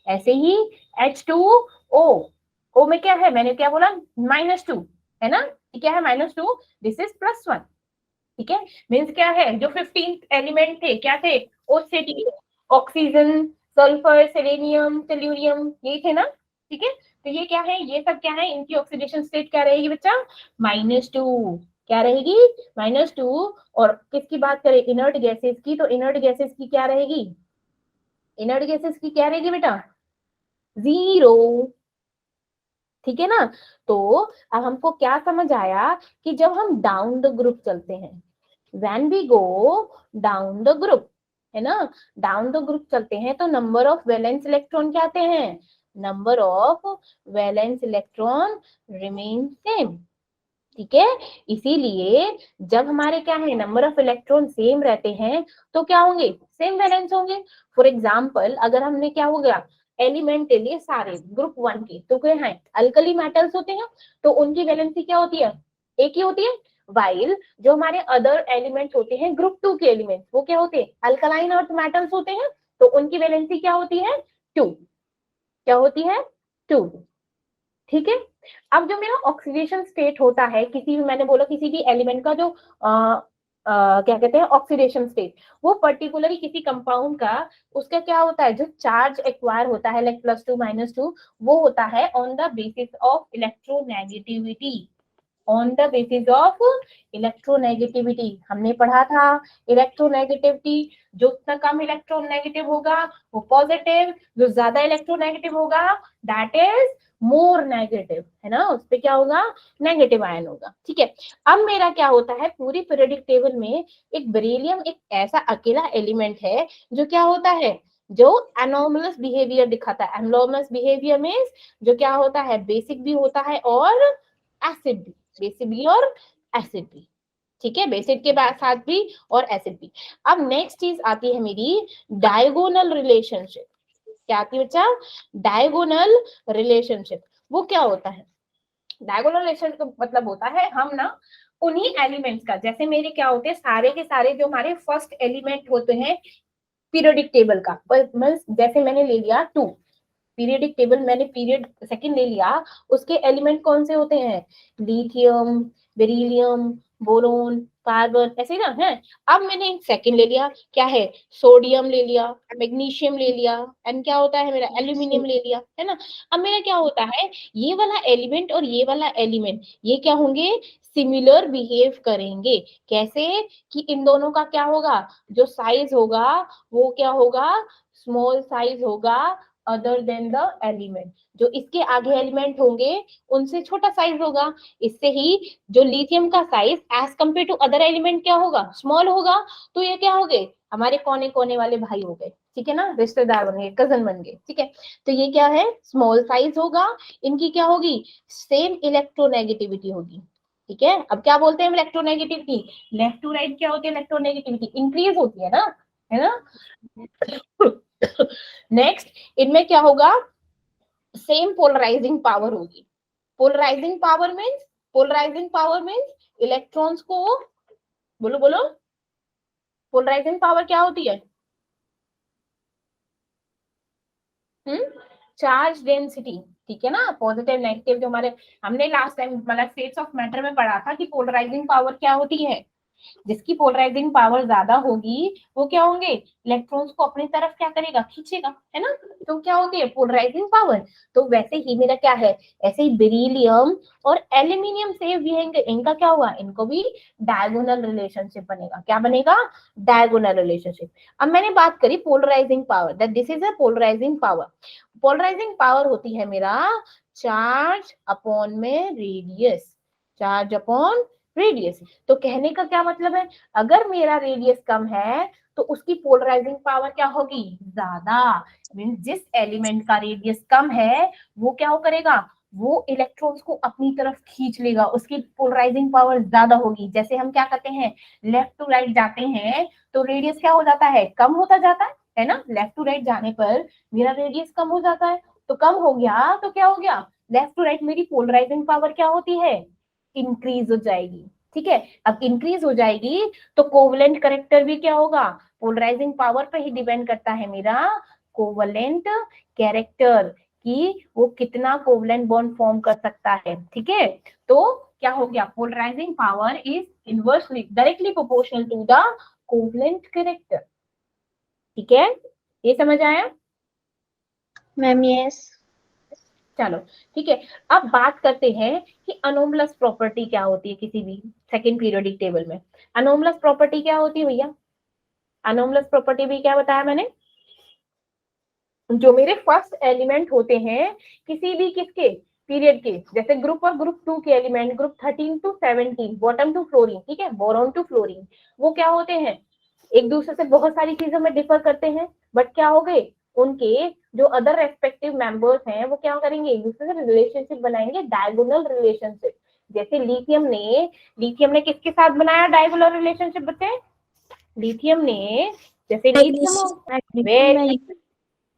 [SPEAKER 1] ऐसे ही H2O, O में क्या है? मैंने क्या बोला? -2, है ना। ये क्या है? -2, दिस इज +1, ठीक है। मीन्स क्या है? जो 15th एलिमेंट थे क्या थे? OCT, oxygen, sulphur, selenium, tellurium, ये थे ना, ठीक है। तो ये क्या है? ये सब क्या है? इनकी ऑक्सीडेशन स्टेट क्या रहेगी बच्चा? -2। क्या रहेगी? -2। और किसकी बात करें? इनर्ट गैसेस की, तो इनर्ट गैसेस की क्या रहेगी? इनर्ट गैसेस की क्या रहेगी बेटा? 0, ठीक है ना। तो अब हमको क्या समझ आया कि जब हम डाउन द ग्रुप चलते हैं, when we go down the group, है ना, डाउन द ग्रुप चलते हैं, तो नंबर ऑफ वैलेंस इलेक्ट्रॉन क्या आते हैं? Number of valence electron remain same, ठीक है। इसीलिए जब हमारे क्या है नंबर ऑफ इलेक्ट्रॉन सेम रहते हैं तो क्या होंगे? सेम वैलेंस होंगे। फॉर एग्जांपल अगर हमने क्या हो गया एलिमेंट ले लिए सारे ग्रुप 1 के, तो क्या है अल्कली मेटल्स होते हैं, तो उनकी वैलेंसी क्या होती है? एक ही होती है। वाइल जो हमारे अदर एलिमेंट्स होते हैं ग्रुप 2 के एलिमेंट्स, वो क्या होते हैं? अल्कलाइन अर्थ मेटल्स होते हैं, तो उनकी वैलेंसी क्या होती है? 2। क्या होती है? 2, ठीक है। अब जो मेरा ऑक्सीडेशन स्टेट होता है किसी भी, मैंने बोला किसी भी एलिमेंट का जो क्या कहते हैं ऑक्सीडेशन स्टेट, वो पर्टिकुलरली किसी कंपाउंड का उसका क्या होता है, जो चार्ज एक्वायर होता है लाइक +2 -2, वो होता है on the basis of electronegativity, on the basis of electronegativity. हमने पढ़ा था इलेक्ट्रोनेगेटिविटी, जो उतना कम इलेक्ट्रोनेगेटिव होगा वो पॉजिटिव, जो ज्यादा इलेक्ट्रोनेगेटिव होगा दैट इज मोर नेगेटिव, है ना, उस पे क्या होगा, नेगेटिव आयन होगा। ठीक है, अब मेरा क्या होता है, पूरी पीरियोडिक टेबल में एक बेरिलियम एक ऐसा अकेला एलिमेंट है जो क्या होता है, जो एनोमलस बिहेवियर दिखाता है। एनोमलस बिहेवियर मींस जो क्या होता है, बेसिक भी होता है और एसिड भी, बेसिक भी और एसिड भी। ठीक है, बेसिक के साथ भी और एसिड भी। अब नेक्स्ट चीज आती है मेरी डायगोनल रिलेशनशिप। क्या आती है बच्चा, डायगोनल रिलेशनशिप। वो क्या होता है, डायगोनल रिलेशनशिप मतलब होता है हम ना उन्हीं एलिमेंट्स का, जैसे मेरे क्या होते हैं सारे के सारे जो हमारे फर्स्ट एलिमेंट होते हैं पीरियोडिक टेबल का, जैसे मैंने ले लिया 2 पीरियोडिक टेबल, मैंने पीरियड सेकंड ले लिया, उसके एलिमेंट कौन से होते हैं, लिथियम, बेरिलियम, बोरोन, कार्बन, ऐसे ना है। अब मैंने सेकंड ले लिया, क्या है, सोडियम ले लिया, मैग्नीशियम ले लिया, एंड क्या होता है मेरा, एल्यूमिनियम ले लिया, है ना। अब मेरा क्या होता है, ये वाला एलिमेंट और ये वाला एलिमेंट ये क्या होंगे, सिमिलर बिहेव करेंगे। कैसे, कि इन दोनों का क्या होगा, जो साइज होगा वो क्या होगा, स्मॉल साइज होगा अदर देन द एलिमेंट, जो इसके आगे एलिमेंट होंगे उनसे छोटा साइज होगा। इससे ही जो लिथियम का size as compare to other element क्या होगा, स्मॉल होगा। तो ये क्या हो गए, हमारे कोने कोने वाले भाई हो गए, ठीक है ना, रिश्तेदार बन गए, कजन बन गए। ठीक है, तो ये क्या है, स्मॉल साइज होगा, इनकी क्या होगी, सेम इलेक्ट्रोनेगेटिविटी होगी। ठीक है, अब क्या बोलते हैं इलेक्ट्रोनेगेटिविटी, लेफ्ट टू राइट क्या होती है इलेक्ट्रोनेगेटिविटी, इंक्रीज होती है ना। नेक्स्ट इनमें क्या होगा, सेम पोलराइजिंग पावर होगी। पोलराइजिंग पावर मींस इलेक्ट्रॉन्स को, बोलो बोलो, पोलराइजिंग पावर क्या होती है, चार्ज डेंसिटी। ठीक है ना, पॉजिटिव नेगेटिव जो हमारे हमने लास्ट टाइम मतलब स्टेट्स ऑफ मैटर में पढ़ा था कि पोलराइजिंग पावर क्या होती है, जिसकी पोलराइजिंग पावर ज्यादा होगी वो क्या होंगे, इलेक्ट्रॉन्स को अपनी तरफ क्या करेगा, खींचेगा, है ना। तो क्या होती है पोलराइजिंग पावर। तो वैसे ही मेरा क्या है, ऐसे ही बेरिलियम और एल्यूमिनियम से भी इनका क्या हुआ, इनको भी डायगोनल रिलेशनशिप बनेगा। क्या बनेगा, डायगोनल रिलेशनशिप। अब मैंने बात करी polarizing power, that this is a polarizing power. Polarizing power होती है मेरा चार्ज अपॉन में रेडियस, चार्ज अपॉन रेडियस। तो कहने का क्या मतलब है, अगर मेरा रेडियस कम है तो उसकी पोलराइजिंग पावर क्या होगी, ज्यादा। मींस जिस एलिमेंट का रेडियस कम है वो क्या हो करेगा, वो इलेक्ट्रॉन्स को अपनी तरफ खींच लेगा, उसकी पोलराइजिंग पावर ज्यादा होगी। जैसे हम क्या करते हैं, लेफ्ट टू राइट जाते हैं तो रेडियस क्या हो जाता है, कम होता जाता है ना। लेफ्ट टू राइट जाने पर मेरा रेडियस कम हो जाता है, तो कम हो गया तो क्या हो गया, लेफ्ट टू राइट मेरी पोलराइजिंग पावर क्या होती है, इंक्रीज हो जाएगी। ठीक है, अब इंक्रीज हो जाएगी तो कोवलेंट कैरेक्टर भी क्या होगा, पोलराइजिंग पावर पे ही डिपेंड करता है मेरा कोवलेंट कैरेक्टर, कि वो कितना कोवलेंट बॉन्ड फॉर्म कर सकता है। ठीक है, तो क्या हो गया, polarizing power is inversely directly proportional to the covalent character. ठीक है, ये समझ आया
[SPEAKER 3] मैम? यस।
[SPEAKER 1] चलो ठीक है, अब बात करते हैं कि अनोमलस प्रॉपर्टी क्या होती है किसी भी सेकंड पीरियोडिक टेबल में। अनोमलस प्रॉपर्टी क्या होती है भैया, अनोमलस प्रॉपर्टी भी क्या बताया मैंने, जो मेरे फर्स्ट एलिमेंट होते हैं किसी भी किसके पीरियड के, जैसे ग्रुप और ग्रुप 2 के element, group 13 to 17, bottom to fluorine, ठीक है, बोरॉन टू फ्लोरीन, वो क्या होते हैं, एक दूसरे से बहुत सारी चीजों में डिफर करते हैं, बट क्या हो गए, उनके जो अदर रेस्पेक्टिव मेंबर्स हैं वो क्या करेंगे, एक दूसरे से रिलेशनशिप बनाएंगे, डायगोनल रिलेशनशिप। जैसे लिथियम ने किसके साथ बनाया डायगोनल रिलेशनशिप बच्चे, लिथियम ने, जैसे लिथियम,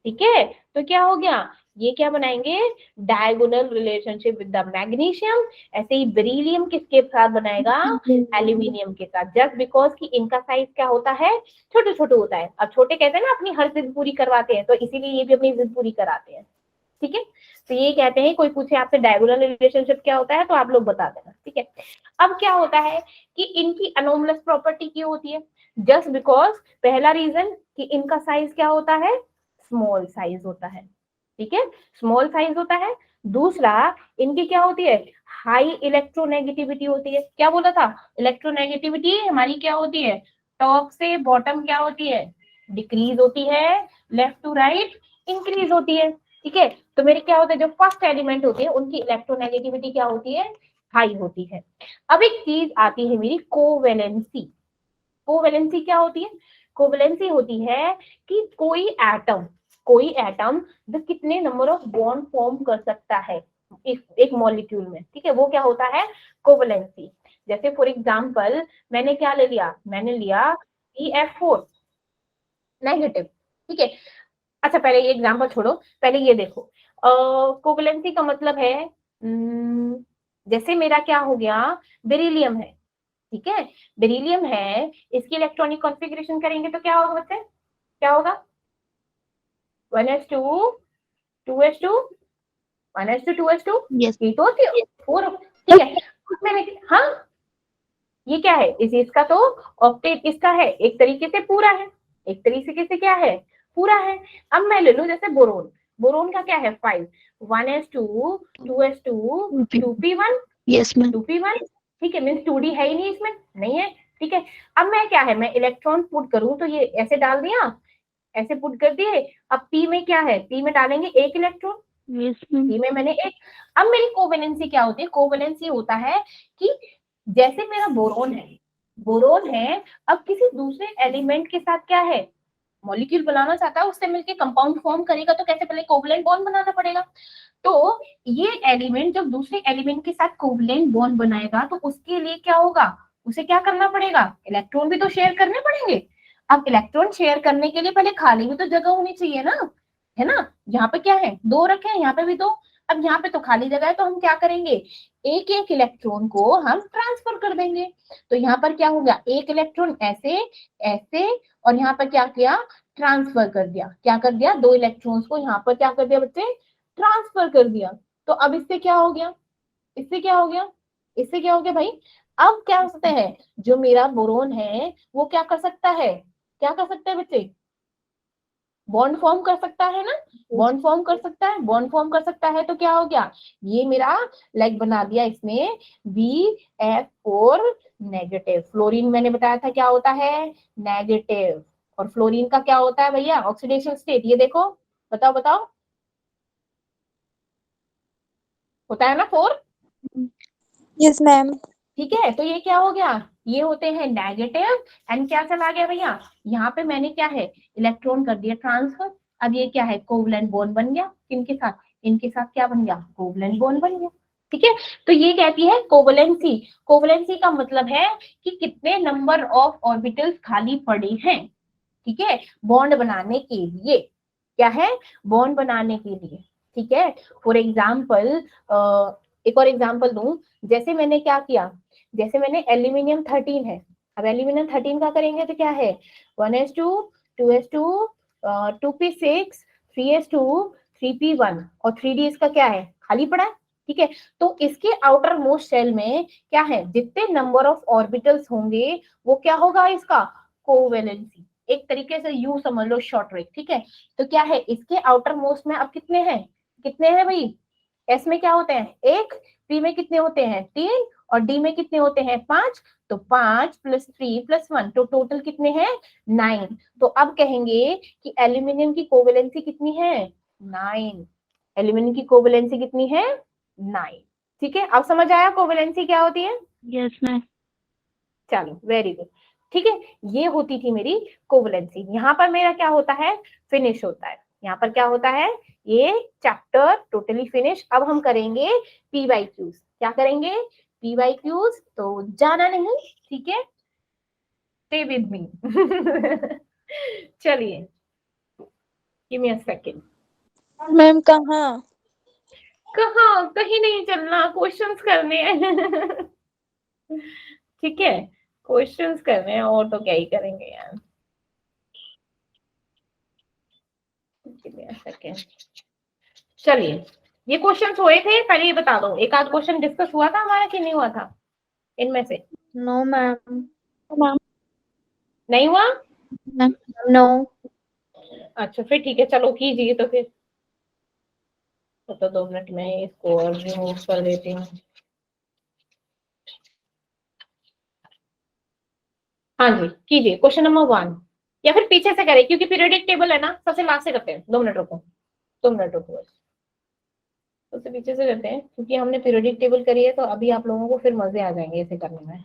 [SPEAKER 1] ठीक है, तो क्या हो गया, ये क्या बनाएंगे, diagonal relationship with the magnesium. ऐसे ही बेरिलियम किसके साथ बनाएगा, एल्यूमिनियम के साथ, जस्ट बिकॉज कि इनका साइज क्या होता है, छोटे छोटे होता है। अब छोटे कहते हैं ना अपनी हर जिद पूरी करवाते हैं, तो इसीलिए ये भी अपनी जिद पूरी कराते हैं। ठीक है, तो ये कहते हैं, कोई पूछे आपसे डायगोनल रिलेशनशिप क्या होता है तो आप लोग बता देना। ठीक है, अब क्या होता है कि इनकी अनोमलस प्रॉपर्टी की होती है, जस्ट बिकॉज पहला रीजन कि इनका साइज क्या होता है, स्मॉल साइज होता है, ठीक है, स्मॉल साइज होता है। दूसरा, इनकी क्या होती है, हाई इलेक्ट्रोनेगेटिविटी होती है। क्या बोला था, इलेक्ट्रोनेगेटिविटी हमारी क्या होती है, टॉप से बॉटम क्या होती है, डिक्रीज होती है, लेफ्ट टू राइट इंक्रीज होती है, ठीक है। तो मेरे क्या होता है, जो फर्स्ट एलिमेंट होते हैं उनकी इलेक्ट्रोनेगेटिविटी क्या होती है, हाई होती है। अब एक चीज आती है मेरी कोवेलेंसी। कोवेलेंसी क्या होती है, कोवेलेंसी होती है कि कोई एटम जो कितने नंबर ऑफ बॉन्ड फॉर्म कर सकता है एक मॉलिक्यूल में, ठीक है, वो क्या होता है, कोवेलेंसी। जैसे फॉर एग्जांपल मैंने क्या ले लिया, मैंने लिया EF4 नेगेटिव, ठीक है। अच्छा पहले ये एग्जांपल छोड़ो, पहले ये देखो, कोवेलेंसी का मतलब है जैसे मेरा क्या हो गया, बेरिलियम है, ठीक है, बेरिलियम है, इसकी इलेक्ट्रॉनिक कॉन्फ़िगरेशन करेंगे तो क्या होगा बच्चे, क्या होगा, 1s2 2s2 1s2 2s2
[SPEAKER 3] Yes.
[SPEAKER 1] ये तो होती है 4, ठीक है। मैंने हाँ, ये क्या है, इसका तो ऑक्टेट इसका है, एक तरीके से पूरा है, एक तरीके से क्या है, पूरा है। अब मैं ले लूं जैसे बोरोन, बोरोन का क्या है 5, 1s2 2s2 2p1
[SPEAKER 3] Yes, ma'am.
[SPEAKER 1] 2p1, ठीक है, मीन्स 2d है ही नहीं इसमें, नहीं है, ठीक है। अब मैं क्या है, मैं इलेक्ट्रॉन पुट करूं तो ये ऐसे डाल दिया, ऐसे पुट कर दिए। अब p में क्या है, p में डालेंगे एक इलेक्ट्रॉन,
[SPEAKER 3] Yes, ma'am.
[SPEAKER 1] p में मैंने एक। अब मेरी कोवेलेंसी क्या होती है, कोवेलेंसी होता है कि जैसे मेरा बोरोन है, बोरोन है, अब किसी दूसरे एलिमेंट के साथ क्या है, मॉलिक्यूल बनाना चाहता है, उससे मिलके कंपाउंड फॉर्म करेगा तो कैसे, पहले कोवलेंट बॉन्ड बनाना पड़ेगा। तो ये एलिमेंट जब दूसरे एलिमेंट के साथ कोवलेंट बॉन्ड बनाएगा तो उसके लिए क्या होगा, उसे क्या करना पड़ेगा, इलेक्ट्रॉन भी तो शेयर करने पड़ेंगे। अब इलेक्ट्रॉन शेयर करने के लिए पहले खाली भी तो जगह होनी चाहिए ना, है ना। यहाँ पे क्या है, दो रखे हैं, यहाँ पे भी दो। अब यहाँ पे तो खाली जगह है तो हम क्या करेंगे, एक एक इलेक्ट्रॉन को हम ट्रांसफर कर देंगे। तो यहाँ पर क्या हो गया, एक इलेक्ट्रॉन ऐसे ऐसे, और यहाँ पर क्या किया, ट्रांसफर कर दिया, क्या कर दिया, दो इलेक्ट्रॉन्स को यहाँ पर क्या कर दिया बच्चे, ट्रांसफर कर दिया। तो अब इससे क्या हो गया, इससे क्या हो गया, इससे क्या हो गया भाई, अब क्या हो सकता है, जो मेरा बोरोन है वो क्या कर सकता है, क्या कर सकता है बच्चे, बॉन्ड फॉर्म कर सकता है ना, बॉन्ड फॉर्म कर सकता है, बॉन्ड फॉर्म कर सकता है तो क्या हो गया, ये मेरा लाइक बना दिया इसमें BF4 नेगेटिव। फ्लोरीन मैंने बताया था क्या होता है, नेगेटिव, और फ्लोरीन का क्या होता है भैया, ऑक्सीडेशन स्टेट, ये देखो, बताओ बताओ, होता है ना 4,
[SPEAKER 3] Yes, ma'am.
[SPEAKER 1] ठीक है। तो ये क्या हो गया, ये होते हैं नेगेटिव, एंड क्या चला गया भैया, यहाँ पे मैंने क्या है, इलेक्ट्रॉन कर दिया ट्रांसफर। अब ये क्या है, कोवलेंट बॉन्ड बन गया, किनके साथ, इनके साथ क्या बन गया, कोवलेंट बॉन्ड बन गया, ठीक है। तो ये कहती है कोवलेंसी। कोवलेंसी का मतलब है कि कितने नंबर ऑफ ऑर्बिटल्स खाली पड़े हैं, ठीक है, बॉन्ड बनाने के लिए, क्या है, बॉन्ड बनाने के लिए, ठीक है। फॉर एग्जाम्पल एक और एग्जाम्पल दूं, जैसे मैंने क्या किया, जैसे मैंने एल्यूमिनियम 13 है, अब एल्यूमिनियम 13 का करेंगे तो क्या है, 1s2 2s2 2p6 3s2 3p1 और 3d इसका क्या है, खाली पड़ा है, ठीक है। तो इसके आउटर मोस्ट शेल में क्या है, जितने नंबर ऑफ ऑर्बिटल्स होंगे वो क्या होगा, इसका कोवेलेंसी, एक तरीके से यू समझ लो शॉर्ट ट्रिक, ठीक है। तो क्या है, इसके आउटर मोस्ट में अब कितने हैं, कितने हैं भाई, एस में क्या होते हैं एक, पी में कितने होते हैं 3, और डी में कितने होते हैं 5, तो 5 + 3 + 1 तो टोटल कितने हैं 9। तो अब कहेंगे कि एल्यूमिनियम की कोवेलेंसी कितनी है 9, एल्यूमिनियम की कोवेलेंसी कितनी है 9, ठीक है। अब समझ आया कोवेलेंसी क्या होती है,
[SPEAKER 3] Yes, ma'am.
[SPEAKER 1] चलो वेरी गुड, ठीक है। ये होती थी मेरी कोवेलेंसी। यहाँ पर मेरा क्या होता है, फिनिश होता है, यहाँ पर क्या होता है, ये चैप्टर टोटली फिनिश। अब हम करेंगे PYQs, क्या करेंगे PYQs, तो जाना नहीं, ठीक है, स्टे विद मी चलिए, give me a second.
[SPEAKER 3] Ma'am कहाँ?
[SPEAKER 1] कहाँ, कहीं नहीं चलना, क्वेश्चंस करने हैं ठीक है, क्वेश्चंस करने हैं, और तो क्या ही करेंगे यार, चलिए। ये क्वेश्चंस हुए थे, पहले ये बता दो, एक आध क्वेश्चन डिस्कस हुआ था हमारा कि नहीं हुआ था, इनमें से?
[SPEAKER 2] No ma'am.
[SPEAKER 1] नहीं हुआ?
[SPEAKER 2] नो।
[SPEAKER 1] अच्छा फिर ठीक है, चलो कीजिए तो फिर। तो 2 मिनट में इसको और रिमूव कर देती हूँ। हाँ जी कीजिए क्वेश्चन नंबर 1, या फिर पीछे से करें क्योंकि पीरियोडिक टेबल है ना, सबसे लास्ट से करते हैं। 2 मिनट रुको, 2 मिनट रुको बस। सबसे पीछे से करते हैं क्योंकि हमने पीरियोडिक टेबल करी है, तो अभी आप लोगों को फिर मजे आ जाएंगे इसे करने में।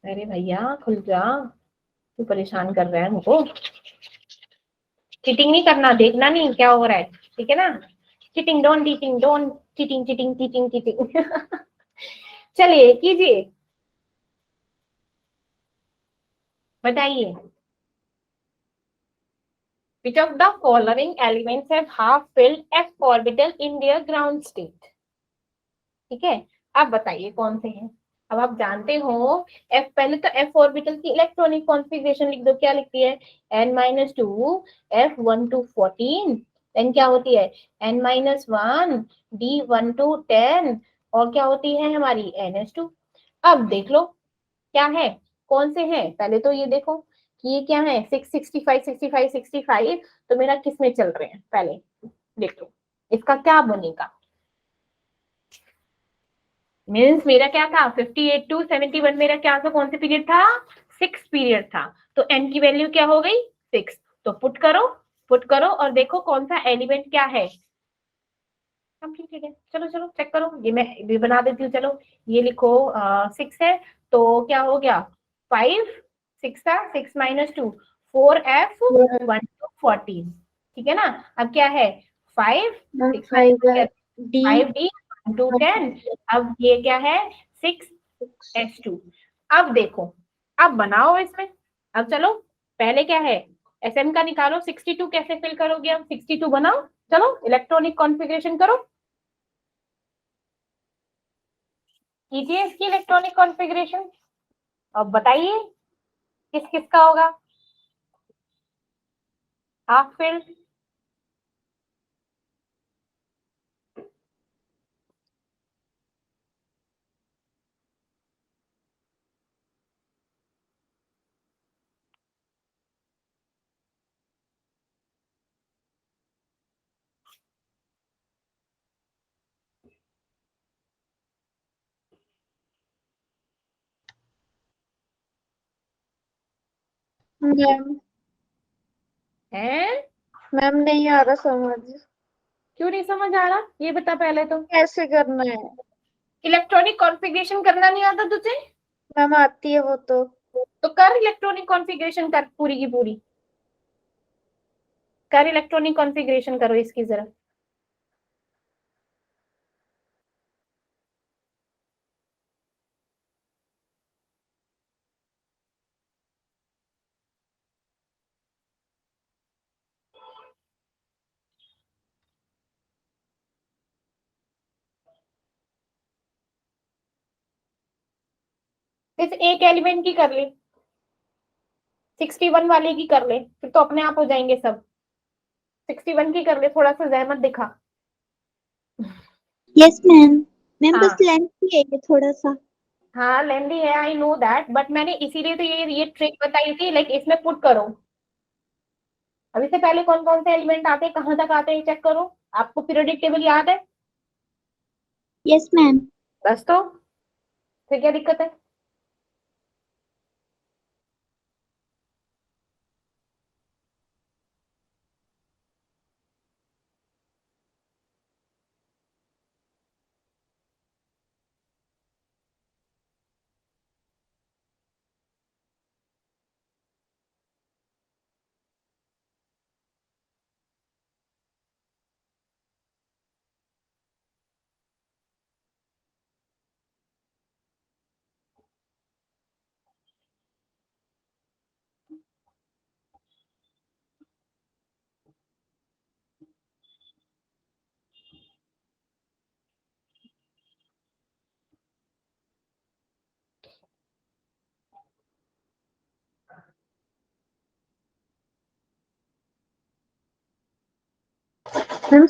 [SPEAKER 1] अरे भैया खुल जा, तू परेशान कर रहा है मुझको। चीटिंग नहीं करना, देखना नहीं क्या हो रहा है, ठीक है ना? Cheating don't, cheating don't, cheating cheating cheating cheating. चलिए कीजिए, बताइए। Which of the following elements have half-filled f orbital in their ground state? ठीक है, अब बताइए कौन से हैं। अब आप जानते हो f, पहले तो f ऑर्बिटल की इलेक्ट्रॉनिक कॉन्फ़िगरेशन लिख दो। क्या लिखती है? n-2 f1 to 14, देन क्या होती है n-1 d1 to 10, और क्या होती है हमारी ns2। अब देख लो क्या है, कौन से हैं। पहले तो ये देखो कि ये क्या है, 665 65 65, तो मेरा किस में चल रहे हैं पहले देख लो, इसका क्या बनेगा। मीन्स मेरा क्या था 58 to 71, मेरा क्या था, कौन से पीरियड था? 6 पीरियड था। तो n की वैल्यू क्या हो गई? 6। तो पुट करो, पुट करो और देखो कौन सा एलिमेंट क्या है। कंप्लीटेड है, चलो चलो चेक करो, ये मैं भी बना देती हूँ। चलो ये लिखो 6 है, तो क्या हो गया 5, 6 था 6 - 2 4f1 to 14, ठीक है ना? अब क्या है 5 6 - 2
[SPEAKER 2] डी
[SPEAKER 1] 5d1 to 10। अब ये क्या है 6s2। अब देखो, अब बनाओ इसमें। अब चलो पहले क्या है Sn का निकालो, 62 कैसे फिल करोगे? अब 62 बनाओ, चलो इलेक्ट्रॉनिक कॉन्फ़िगरेशन करो, कीजिए इसकी इलेक्ट्रॉनिक कॉन्फ़िगरेशन। अब बताइए किस किस का होगा हाफ फिल्ड।
[SPEAKER 2] मैम।
[SPEAKER 1] है
[SPEAKER 2] मैम नहीं आ रहा समझ।
[SPEAKER 1] क्यों नहीं समझ आ रहा, ये बता पहले तो।
[SPEAKER 2] कैसे करना है?
[SPEAKER 1] इलेक्ट्रॉनिक कॉन्फ़िगरेशन करना नहीं आता तुझे?
[SPEAKER 2] मैम आती है वो तो।
[SPEAKER 1] तो कर इलेक्ट्रॉनिक कॉन्फ़िगरेशन, कर पूरी की पूरी, कर इलेक्ट्रॉनिक कॉन्फ़िगरेशन करो इसकी जरा। सिर्फ एक एलिमेंट की कर ले, 61 वाले की कर ले, फिर तो अपने आप हो जाएंगे सब। 61 की कर ले, थोड़ा सा जहमत दिखा।
[SPEAKER 3] Yes ma'am. मैम बस
[SPEAKER 1] हाँ
[SPEAKER 3] लेंथी है ये थोड़ा सा।
[SPEAKER 1] हाँ लेंदी है, आई नो दैट, बट मैंने इसीलिए तो ये ट्रिक बताई थी, लाइक इसमें पुट करो। अब इससे पहले कौन कौन से एलिमेंट आते हैं, कहाँ तक आते हैं, चेक करो। आपको पीरियोडिक टेबल याद है?
[SPEAKER 3] Yes ma'am.
[SPEAKER 1] बस तो फिर क्या दिक्कत है?
[SPEAKER 2] मैम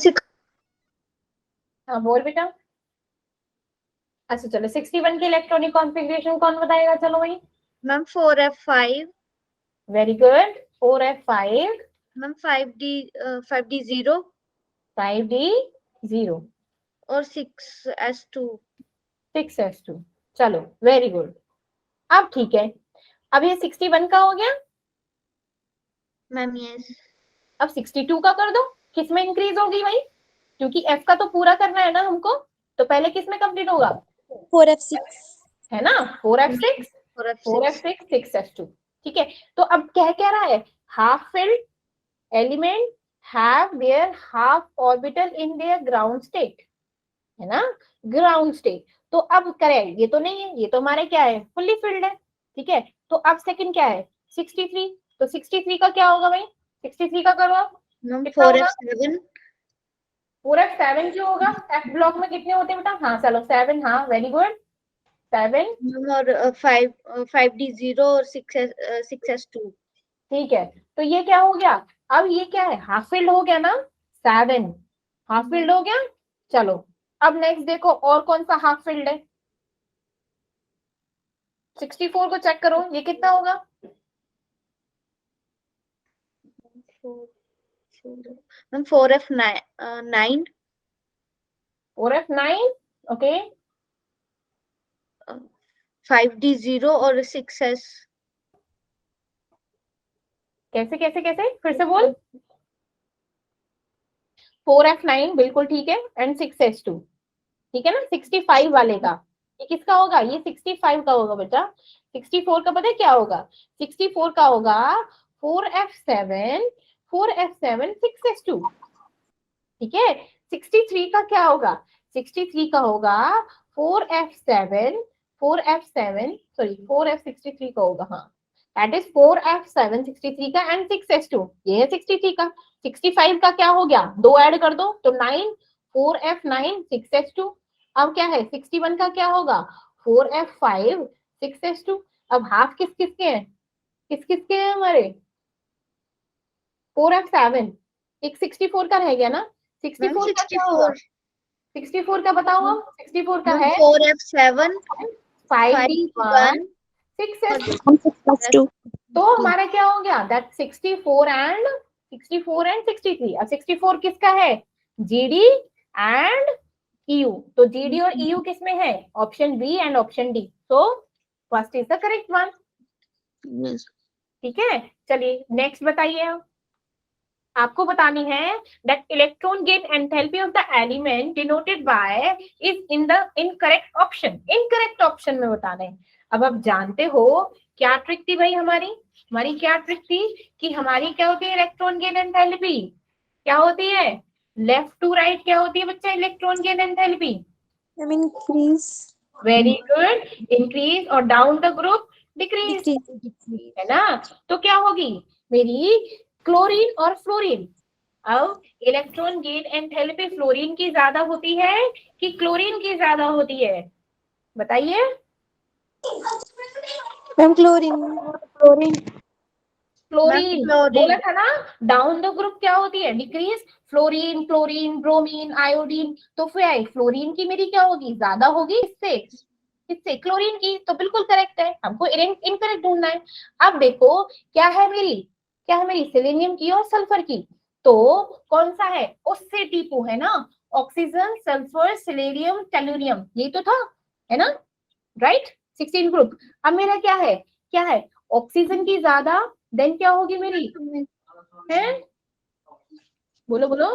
[SPEAKER 1] हाँ बोल बेटा। अच्छा चलो 61 की इलेक्ट्रॉनिक कॉन्फ़िगरेशन कौन बताएगा? चलो भाई।
[SPEAKER 2] Ma'am 4f5,
[SPEAKER 1] very good. 4f5,
[SPEAKER 2] ma'am 5d0
[SPEAKER 1] 5d0
[SPEAKER 2] और 6s2।
[SPEAKER 1] 6s2। चलो वेरी गुड। अब ठीक है, अब ये 61 का हो गया,
[SPEAKER 2] मैम यस।
[SPEAKER 1] अब 62 का कर दो। किस में इंक्रीज होगी भाई? क्योंकि f का तो पूरा करना है ना हमको, तो पहले किस में कंप्लीट होगा?
[SPEAKER 3] 4f6
[SPEAKER 1] है ना, 4f6, 4f6, 6s2। ठीक है, तो अब कह रहा है half filled element have their half orbital in their ground state, है ना, ग्राउंड स्टेट। तो अब करें, ये तो नहीं है, ये तो हमारे क्या है, फुल्ली फिल्ड है। ठीक है, तो अब सेकंड क्या है? 63। तो 63 का क्या होगा भाई? 63 का करो आप,
[SPEAKER 2] मैम
[SPEAKER 1] कितना होगा?
[SPEAKER 2] 4f7।
[SPEAKER 1] पूरा 7 जो होगा, एफ ब्लॉक में कितने होते हैं बेटा? हाँ चलो 7, हाँ वेरी गुड 7।
[SPEAKER 2] मैम और 5d0 और 6s2।
[SPEAKER 1] ठीक है, तो ये क्या हो गया? अब ये क्या है, हाफ फील्ड हो गया ना, 7 हाफ फील्ड हो गया। चलो अब नेक्स्ट देखो और कौन सा हाफ फील्ड है? 64 को चेक करो, ये कितना होगा?
[SPEAKER 2] Ma'am 4f9,
[SPEAKER 1] 4f9, okay.
[SPEAKER 2] 5d0 और 6s।
[SPEAKER 1] कैसे कैसे कैसे फिर से बोल। 4f9 बिल्कुल ठीक है, एंड 6s2 ठीक है ना। 65 वाले का ये किसका होगा? ये 65 का होगा बेटा। 64 का पता है क्या होगा? 64 का होगा 4f7, 4f7, 6s2। ठीक है, 63 का क्या होगा? 63 का होगा 4f7, 4f7 सॉरी 4f63 का होगा, हाँ दैट इज 4f7 63 का एंड 6s2, ये है 63 का। 65 का क्या हो गया? दो ऐड कर दो तो 9, 4f9, 6s2। अब क्या है 61 का क्या होगा? 4f5, 6s2। अब हाफ किस किसके हैं, किस किसके हैं हमारे? 4f7, एक 64 का रह गया ना।
[SPEAKER 2] मैम
[SPEAKER 1] 64 का क्या होगा?
[SPEAKER 2] 64।
[SPEAKER 1] 64 का बताओ आप, 64 का
[SPEAKER 2] मैम
[SPEAKER 1] है
[SPEAKER 2] 4f7,
[SPEAKER 1] 5d1,
[SPEAKER 2] 5d1 और
[SPEAKER 1] 6s2।
[SPEAKER 3] 6s2
[SPEAKER 1] तो हमारा क्या हो गया? That 64 and 63। अब 64 किसका है? GD and EU. तो जीडी और ईयू किस में है? Option B and option D. So first is the correct one.
[SPEAKER 2] yes।
[SPEAKER 1] ठीक है, चलिए नेक्स्ट बताइए आप। आपको बतानी है that electron gain enthalpy of the element denoted by is in the incorrect option, incorrect option में बताना है। अब आप जानते हो क्या ट्रिक थी भाई हमारी? हमारी क्या ट्रिक थी कि हमारी क्या होती है इलेक्ट्रॉन गेन एंथैल्पी? क्या होती है? लेफ्ट टू राइट क्या होती है बच्चा electron gain enthalpy?
[SPEAKER 3] increase
[SPEAKER 1] very good, increase, और down the group decrease,
[SPEAKER 3] decrease
[SPEAKER 1] है ना। तो क्या होगी मेरी? क्लोरीन और फ्लोरीन। अब इलेक्ट्रॉन गेन एंथैल्पी फ्लोरीन की ज्यादा होती है कि क्लोरीन की ज्यादा होती है? बताइए।
[SPEAKER 3] मैम क्लोरीन
[SPEAKER 2] मैम
[SPEAKER 1] फ्लोरीन बोला
[SPEAKER 2] क्लोरीन।
[SPEAKER 1] था ना। डाउन द ग्रुप क्या होती है? Decrease. Fluorine, chlorine, bromine, iodine, तो फिर फ्लोरीन की मेरी क्या होगी? ज्यादा होगी इससे, किससे? क्लोरीन की। तो बिल्कुल करेक्ट है, हमको इनकरेक्ट ढूंढना है। अब देखो क्या है मेरी, क्या है मेरी? सेलेनियम की और सल्फर की। तो कौन सा है? उससे टीपू है ना, ऑक्सीजन, सल्फर, सिलेरियम, टेलुरियम, यही तो था, है ना, राइट। 16 ग्रुप। अब मेरा क्या है, क्या है? ऑक्सीजन की ज्यादा, देन क्या होगी मेरी? है, बोलो बोलो।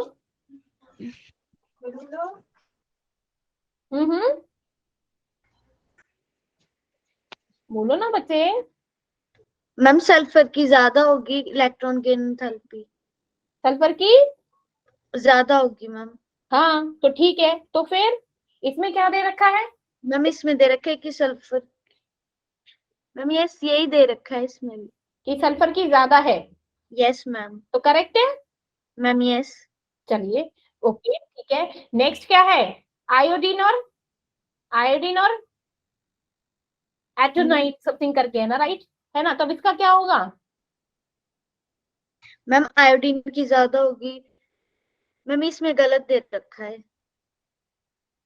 [SPEAKER 1] हम्म, बोलो ना बच्चे।
[SPEAKER 2] मैम सल्फर की ज्यादा होगी इलेक्ट्रॉन गेन एंथैल्पी,
[SPEAKER 1] सल्फर की
[SPEAKER 2] ज्यादा होगी मैम।
[SPEAKER 1] हाँ, तो ठीक है, तो फिर इसमें क्या दे रखा है?
[SPEAKER 2] मैम इसमें दे रखा है कि सल्फर, मैम यस यही दे रखा है इसमें भी।
[SPEAKER 1] कि सल्फर की ज्यादा है,
[SPEAKER 2] यस मैम।
[SPEAKER 1] तो करेक्ट है।
[SPEAKER 2] Ma'am yes.
[SPEAKER 1] चलिए ओके ठीक है, नेक्स्ट क्या है? आयोडीन और, आयोडीन और एटोनाइट समथिंग करके है ना, राइट, है ना। तब इसका क्या होगा?
[SPEAKER 2] मैम आयोडीन की ज्यादा होगी, मैम इसमें गलत दे रखा है,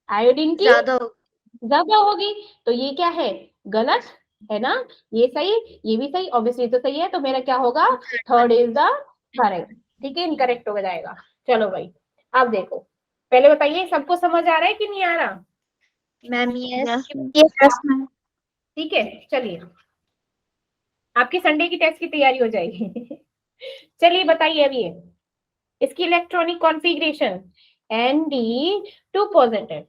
[SPEAKER 1] आयोडीन की
[SPEAKER 2] ज्यादा होगी।
[SPEAKER 1] ज्यादा होगी, तो ये क्या है, गलत है ना, ये सही, ये भी सही, ऑब्वियसली तो सही है, तो मेरा क्या होगा, थर्ड इज द करेक्ट, ठीक है, इनकरेक्ट हो जाएगा। चलो भाई, अब देखो, पहले बताइए सबको समझ आ रहा है कि नहीं आ रहा?
[SPEAKER 2] Ma'am yes.
[SPEAKER 3] Yes ma'am.
[SPEAKER 1] ठीक है, चलिए, आपकी संडे की टेस्ट की तैयारी हो जाएगी। चलिए बताइए अब ये, इसकी इलेक्ट्रॉनिक कॉन्फ़िगरेशन Nd2 पॉजिटिव,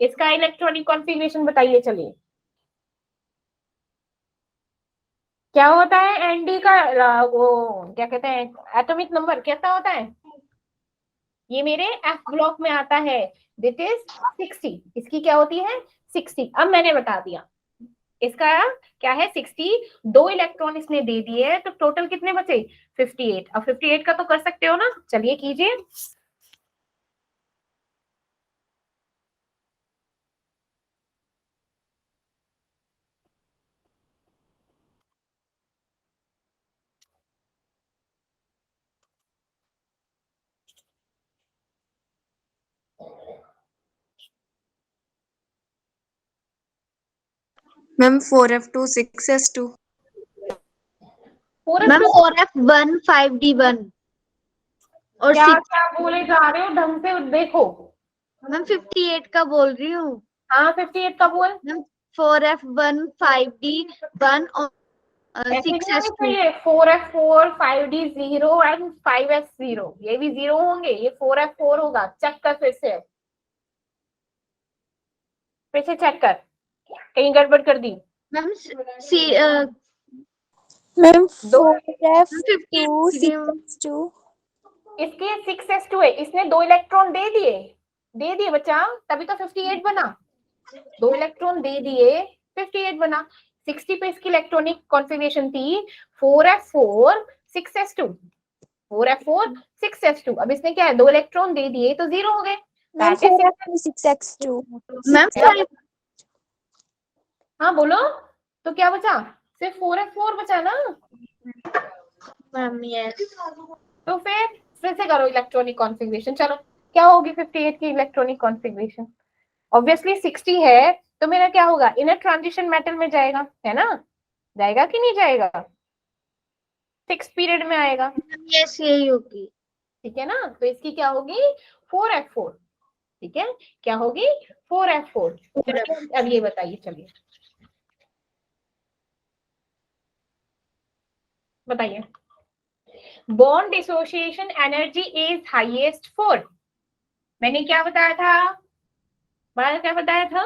[SPEAKER 1] इसका इलेक्ट्रॉनिक कॉन्फ़िगरेशन बताइए। चलिए, क्या होता है Nd का वो क्या कहते हैं एटॉमिक नंबर कैसा होता है? ये मेरे F ब्लॉक में आता है, दिट इज 60, इसकी क्या होती है 60। अब मैंने बता दिया, इसका क्या है 60, 2 इलेक्ट्रॉन इसने दे दिए, तो टोटल कितने बचे 58। अब 58 का तो कर सकते हो ना, चलिए कीजिए।
[SPEAKER 4] Ma'am 4F2 6S2।
[SPEAKER 2] Ma'am 4F1 5D1 और
[SPEAKER 1] क्या
[SPEAKER 2] 6।
[SPEAKER 1] क्या बोले जा रहे हो, ढंग से देखो।
[SPEAKER 2] मैम 58 का बोल रही हूँ।
[SPEAKER 1] हाँ 58 का बोल,
[SPEAKER 2] मैम 4F1 5D1 और
[SPEAKER 1] ऐसे नहीं होने
[SPEAKER 2] 6S2।
[SPEAKER 1] चाहिए, 4F4 5D0 एंड 5S0, ये भी 0 होंगे, ये 4F4 होगा, चेक कर फिर से चेक कर, कहीं गड़बड़ कर दी।
[SPEAKER 2] मैम
[SPEAKER 3] मैम
[SPEAKER 1] दो
[SPEAKER 3] 4F2
[SPEAKER 2] 58
[SPEAKER 3] 6S2।
[SPEAKER 1] इसके 6S2 है, इसने 2 इलेक्ट्रॉन दे दिए बच्चा, तभी तो 58 बना, 2 इलेक्ट्रॉन दे दिए 58 बना। 60 पे इसकी इलेक्ट्रॉनिक कॉन्फ़िगरेशन थी 4F4 6S2, 4F4 6S2। अब इसने क्या है 2 इलेक्ट्रॉन दे दिए तो 0 हो गए,
[SPEAKER 3] ma'am
[SPEAKER 1] that is
[SPEAKER 3] 4F2 6X2।
[SPEAKER 2] Ma'am 5।
[SPEAKER 1] हाँ बोलो, तो क्या बचा, सिर्फ 4F4 बचा ना,
[SPEAKER 2] मैम यस।
[SPEAKER 1] तो फिर से करो इलेक्ट्रॉनिक कॉन्फ़िगरेशन। चलो, क्या होगी 58 की इलेक्ट्रॉनिक कॉन्फ़िगरेशन, ऑब्वियसली 60 है, तो मेरा क्या होगा, इनर ट्रांजिशन मेटल में जाएगा, है ना, जाएगा कि नहीं जाएगा, 6 पीरियड में आएगा,
[SPEAKER 2] यस यही होगी।
[SPEAKER 1] ठीक है ना, तो इसकी क्या होगी 4F4, ठीक है, क्या होगी 4F4। अब ये बताइए, चलिए बताइए, bond dissociation energy is highest for, मैंने क्या बताया था, मैंने क्या बताया था,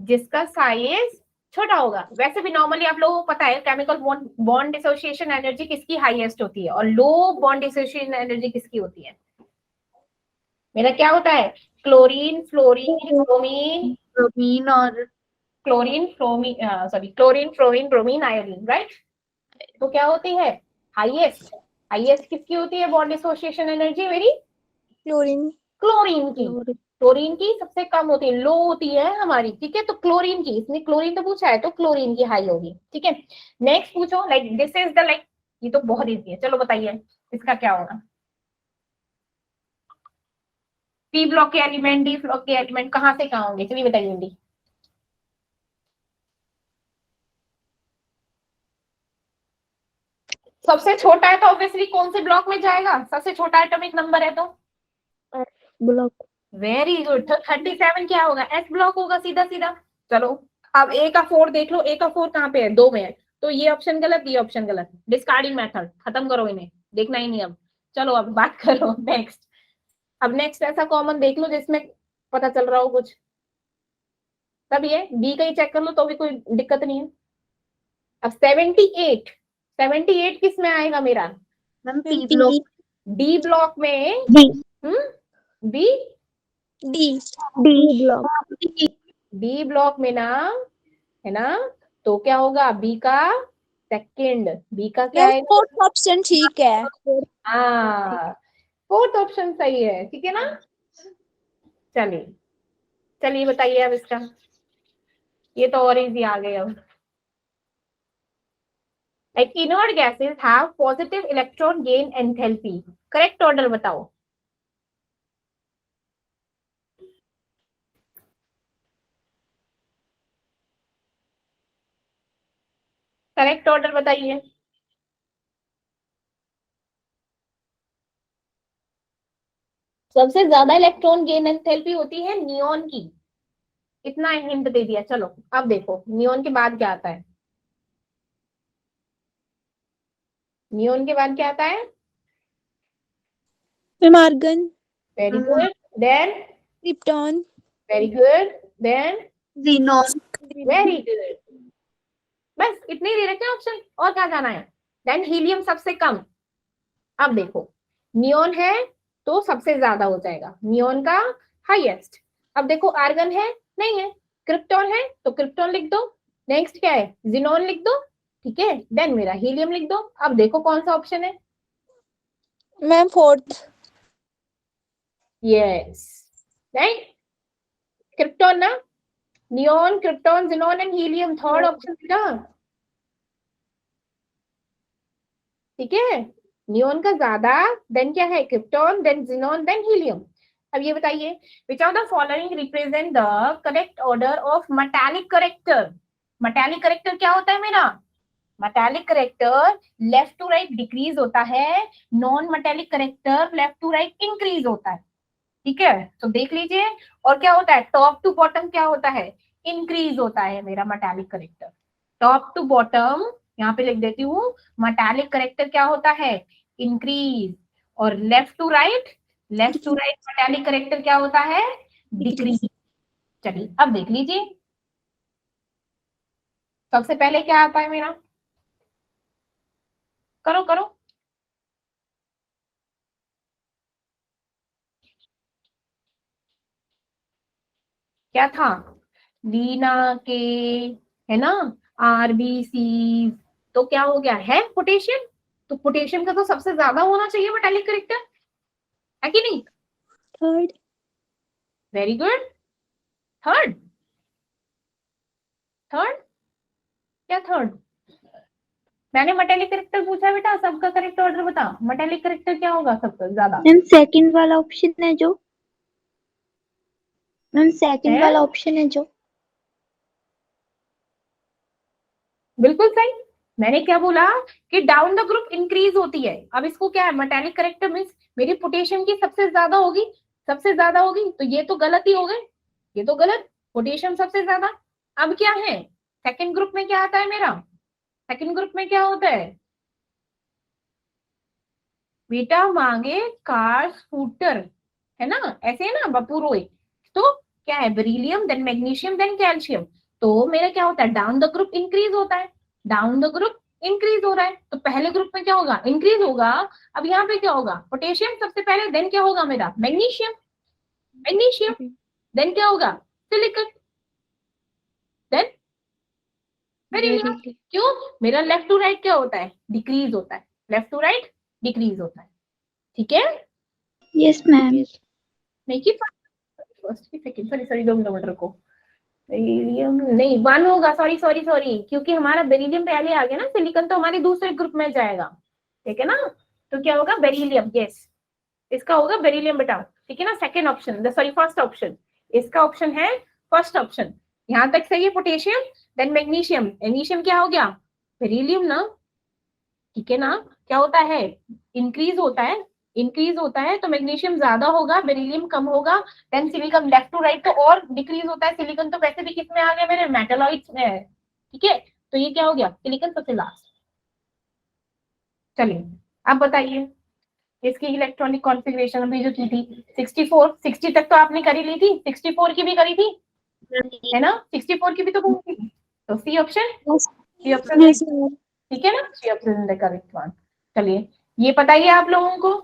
[SPEAKER 1] जिसका साइज छोटा होगा। वैसे भी नॉर्मली आप लोगों को पता है केमिकल बॉन्ड डिसोसिएशन एनर्जी किसकी हाईएस्ट होती है और लो बॉन्ड डिसोसिएशन एनर्जी किसकी होती है। मेरा क्या होता है, क्लोरीन फ्लोरीन ब्रोमीन,
[SPEAKER 2] ब्रोमीन और
[SPEAKER 1] chlorine fluorine bromine iodine, right. तो क्या होती है हाईएस्ट, हाईएस्ट किसकी होती है बॉन्ड डिसोसिएशन एनर्जी, मेरी
[SPEAKER 3] क्लोरीन।
[SPEAKER 1] क्लोरीन की, क्लोरीन की सबसे कम होती है, लो होती है हमारी, ठीक है, तो क्लोरीन की, इसने क्लोरीन तो पूछा है तो क्लोरीन की हाई होगी, ठीक है। नेक्स्ट पूछो, like this is the like, ये तो बहुत इजी है, चलो बताइए इसका क्या होगा। पी ब्लॉक के एलिमेंट, डी ब्लॉक के एलिमेंट कहाँ से कहाँ होंगे, चलिए बताइए जल्दी। सबसे छोटा है तो ऑब्वियसली कौन से ब्लॉक में जाएगा, सबसे छोटा एटॉमिक नंबर है तो
[SPEAKER 3] ब्लॉक।
[SPEAKER 1] वेरी गुड, 37 क्या होगा, एस ब्लॉक होगा, सीधा सीधा। चलो, अब ए का 4 देख लो, ए का 4 कहाँ पे है, 2 में है, तो ये ऑप्शन गलत, ये ऑप्शन गलत, डिस्कार्डिंग मेथड, खत्म करो इन्हें, देखना ही नहीं अब। चलो अब बात करो नेक्स्ट, अब नेक्स्ट ऐसा कॉमन देख लो जिसमें पता चल रहा हो कुछ, तब ये बी का ही चेक कर लो तो भी कोई दिक्कत नहीं है। अब 78, 78 किस में आएगा मेरा,
[SPEAKER 2] ma'am P block.
[SPEAKER 1] D block में,
[SPEAKER 3] D.
[SPEAKER 1] B
[SPEAKER 3] D. D block.
[SPEAKER 1] D block में ना, है ना, तो क्या होगा बी का सेकंड, बी का क्या
[SPEAKER 3] मैम
[SPEAKER 1] है,
[SPEAKER 3] फोर्थ ऑप्शन ठीक है।
[SPEAKER 1] हाँ फोर्थ ऑप्शन सही है, ठीक है ना। चलिए, चलिए बताइए अब इसका, ये तो और इजी आ गए अब। Like inert gases have positive electron gain enthalpy, correct order बताओ। करेक्ट ऑर्डर बताइए। सबसे ज्यादा इलेक्ट्रॉन गेन एंथैल्पी होती है नियॉन की, इतना हिंट दे दिया। चलो अब देखो नियॉन के बाद क्या आता है। नियॉन के बाद क्या आता है?
[SPEAKER 3] Ma'am argon,
[SPEAKER 1] very good, then
[SPEAKER 3] krypton,
[SPEAKER 1] very good, then
[SPEAKER 4] Xenon.
[SPEAKER 1] Very good. बस इतने ही दे रखे ऑप्शन, और क्या जाना है? देन हीलियम सबसे कम। अब देखो नियॉन है तो सबसे ज्यादा हो जाएगा, नियॉन का हाईएस्ट। अब देखो आर्गन है, नहीं है। क्रिप्टॉन है तो क्रिप्टॉन लिख दो। नेक्स्ट क्या है? जिनॉन लिख दो, ठीक है। देन मेरा हीलियम लिख दो। अब देखो कौन सा ऑप्शन है।
[SPEAKER 3] Ma'am fourth,
[SPEAKER 1] yes, right, krypton ना। Neon, krypton, xenon and helium, third option था, ठीक है। नियॉन का ज्यादा, देन क्या है? Krypton, then xenon, then helium. अब ये बताइए, which of the following represent the correct order of metallic character. Metallic character क्या होता है मेरा? Metallic character left to right decrease होता है, non metallic character left to right increase होता है, ठीक है। तो देख लीजिए, और क्या होता है? टॉप टू बॉटम क्या होता है? इंक्रीज होता है मेरा metallic character. Top to bottom, यहाँ पे लिख देती हूँ, मेटालिक करेक्टर क्या होता है? इंक्रीज। और left to right, left to right metallic character क्या होता है? डिक्रीज। चलिए अब देख लीजिए, सबसे पहले क्या आता है मेरा? करो करो। क्या था? लीना के, है ना, आरबीसी। तो क्या हो गया है? पोटेशियम। तो पोटेशियम का तो सबसे ज्यादा होना चाहिए मेटालिक करेक्टर, है कि नहीं?
[SPEAKER 3] Third,
[SPEAKER 1] very good, third. Third, क्या थर्ड? मैंने मेटालिक करेक्टर पूछा बेटा, सबका करेक्ट ऑर्डर बता। मेटालिक करेक्टर क्या होगा सबसे ज्यादा?
[SPEAKER 3] मैम सेकंड वाला ऑप्शन है जो, मैम सेकंड
[SPEAKER 1] है
[SPEAKER 3] वाला ऑप्शन है जो।
[SPEAKER 1] बिल्कुल सही। मैंने क्या बोला कि डाउन द ग्रुप इंक्रीज होती है। अब इसको क्या है? मेटालिक करेक्टर मीन्स मेरी पोटेशियम की सबसे ज्यादा होगी, सबसे ज्यादा होगी, तो ये तो गलत ही हो गए, ये तो गलत। पोटेशियम सबसे ज्यादा। अब क्या है? सेकंड ग्रुप में क्या आता है मेरा? सेकंड ग्रुप में क्या होता है बेटा? मांगे कार, स्कूटर, है ना, ऐसे है ना, बपू रोए। तो क्या है? Beryllium, then magnesium, then calcium. तो मेरा क्या होता है? डाउन द ग्रुप इंक्रीज होता है, डाउन द ग्रुप इंक्रीज हो रहा है, तो पहले ग्रुप में क्या होगा? इंक्रीज होगा। अब यहाँ पे क्या होगा? पोटेशियम सबसे पहले, देन क्या होगा मेरा? मैग्नीशियम, मैग्नीशियम, देन क्या होगा? Silicon, then beryllium. क्यों? मेरा लेफ्ट टू राइट क्या होता है? डिक्रीज होता है, लेफ्ट टू राइट डिक्रीज होता है, ठीक है।
[SPEAKER 3] Yes ma'am.
[SPEAKER 1] नहीं कि फर्स्ट की सेकंड, सॉरी सॉरी 2 किलोमीटर को बेरिलियम नहीं, वन होगा, सॉरी सॉरी सॉरी, क्योंकि हमारा बेरिलियम पहले आ गया ना, सिलिकॉन तो हमारे दूसरे ग्रुप में जाएगा, ठीक है ना। तो क्या होगा? बेरिलियम, यस, इसका होगा बेरिलियम बेटा, ठीक है ना। Second option, sorry first option, इसका ऑप्शन है फर्स्ट ऑप्शन। यहां तक सही है। पोटेशियम, देन मैग्नीशियम, मैग्नीशियम क्या हो गया? बेरिलियम ना, ठीक है ना। क्या होता है? इंक्रीज होता है, इंक्रीज होता है, तो मैग्नीशियम ज्यादा होगा, बेरिलियम कम होगा। Then silicon left to right तो और डिक्रीज होता है। सिलिकॉन तो वैसे भी किस में आ गया मेरे? मेटालॉइड्स में है, ठीक है। तो ये क्या हो गया? सिलिकॉन सबसे लास्ट। चलिए अब बताइए, इसकी इलेक्ट्रॉनिक कॉन्फ़िगरेशन अभी जो की थी 64, 60 तक तो आपने करी ली थी, 64 की भी करी थी, है ना। 64 की भी तो करी थी। तो सी ऑप्शन, सी ऑप्शन, ठीक है ना, C option the correct one. चलिए ये बताइए आप लोगों को,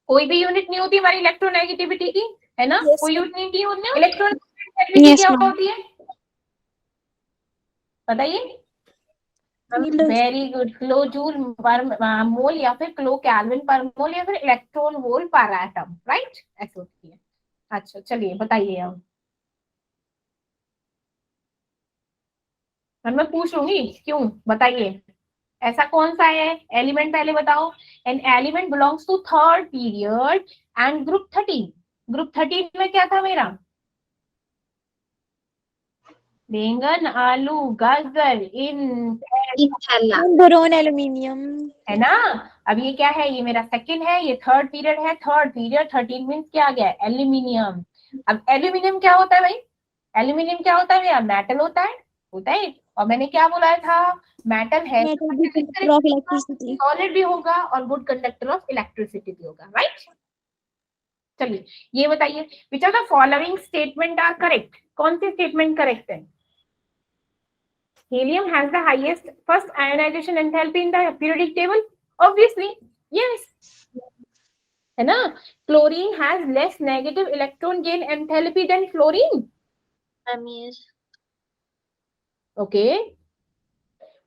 [SPEAKER 1] कोई भी यूनिट नहीं होती हमारी इलेक्ट्रोनेगेटिविटी की, है ना।
[SPEAKER 3] Yes,
[SPEAKER 1] कोई
[SPEAKER 3] ma'am.
[SPEAKER 1] यूनिट नहीं होती है इलेक्ट्रोनेगेटिविटी,
[SPEAKER 3] Yes,
[SPEAKER 1] क्या
[SPEAKER 3] ma'am.
[SPEAKER 1] होती है बताइए। वेरी गुड, किलो जूल पर मोल, या फिर किलो केल्विन पर मोल, या फिर इलेक्ट्रॉन वोल्ट पर एटम, राइट, ऐसे होती है। अच्छा चलिए बताइए अब, मैं पूछ लूंगी क्यों, बताइए ऐसा कौन सा है एलिमेंट, पहले बताओ। An element belongs to third period and group 13। Group 13 में क्या था मेरा? बैंगन, आलू, गाजर, इन
[SPEAKER 3] बोरोन एल्यूमिनियम।
[SPEAKER 1] है ना। अब ये क्या है, ये मेरा सेकंड है, ये थर्ड पीरियड है, थर्ड पीरियड 13 मीन्स क्या आ गया, एल्यूमिनियम। अब एल्यूमिनियम क्या होता है भाई, एल्यूमिनियम क्या होता है भैया, मेटल होता है। और मैंने क्या बोला था, मेटल है
[SPEAKER 3] मेटल भी कंडक्टर ऑफ इलेक्ट्रिसिटी।
[SPEAKER 1] सॉलिड भी होगा और गुड कंडक्टर ऑफ इलेक्ट्रिसिटी भी होगा, राइट। चलिए ये बताइए, which are the following statement are correct, कौन सी स्टेटमेंट करेक्ट है। Helium has the highest first ionization enthalpy in the periodic table, obviously, yes, है ना। Chlorine has less negative electron gain enthalpy than fluorine, okay.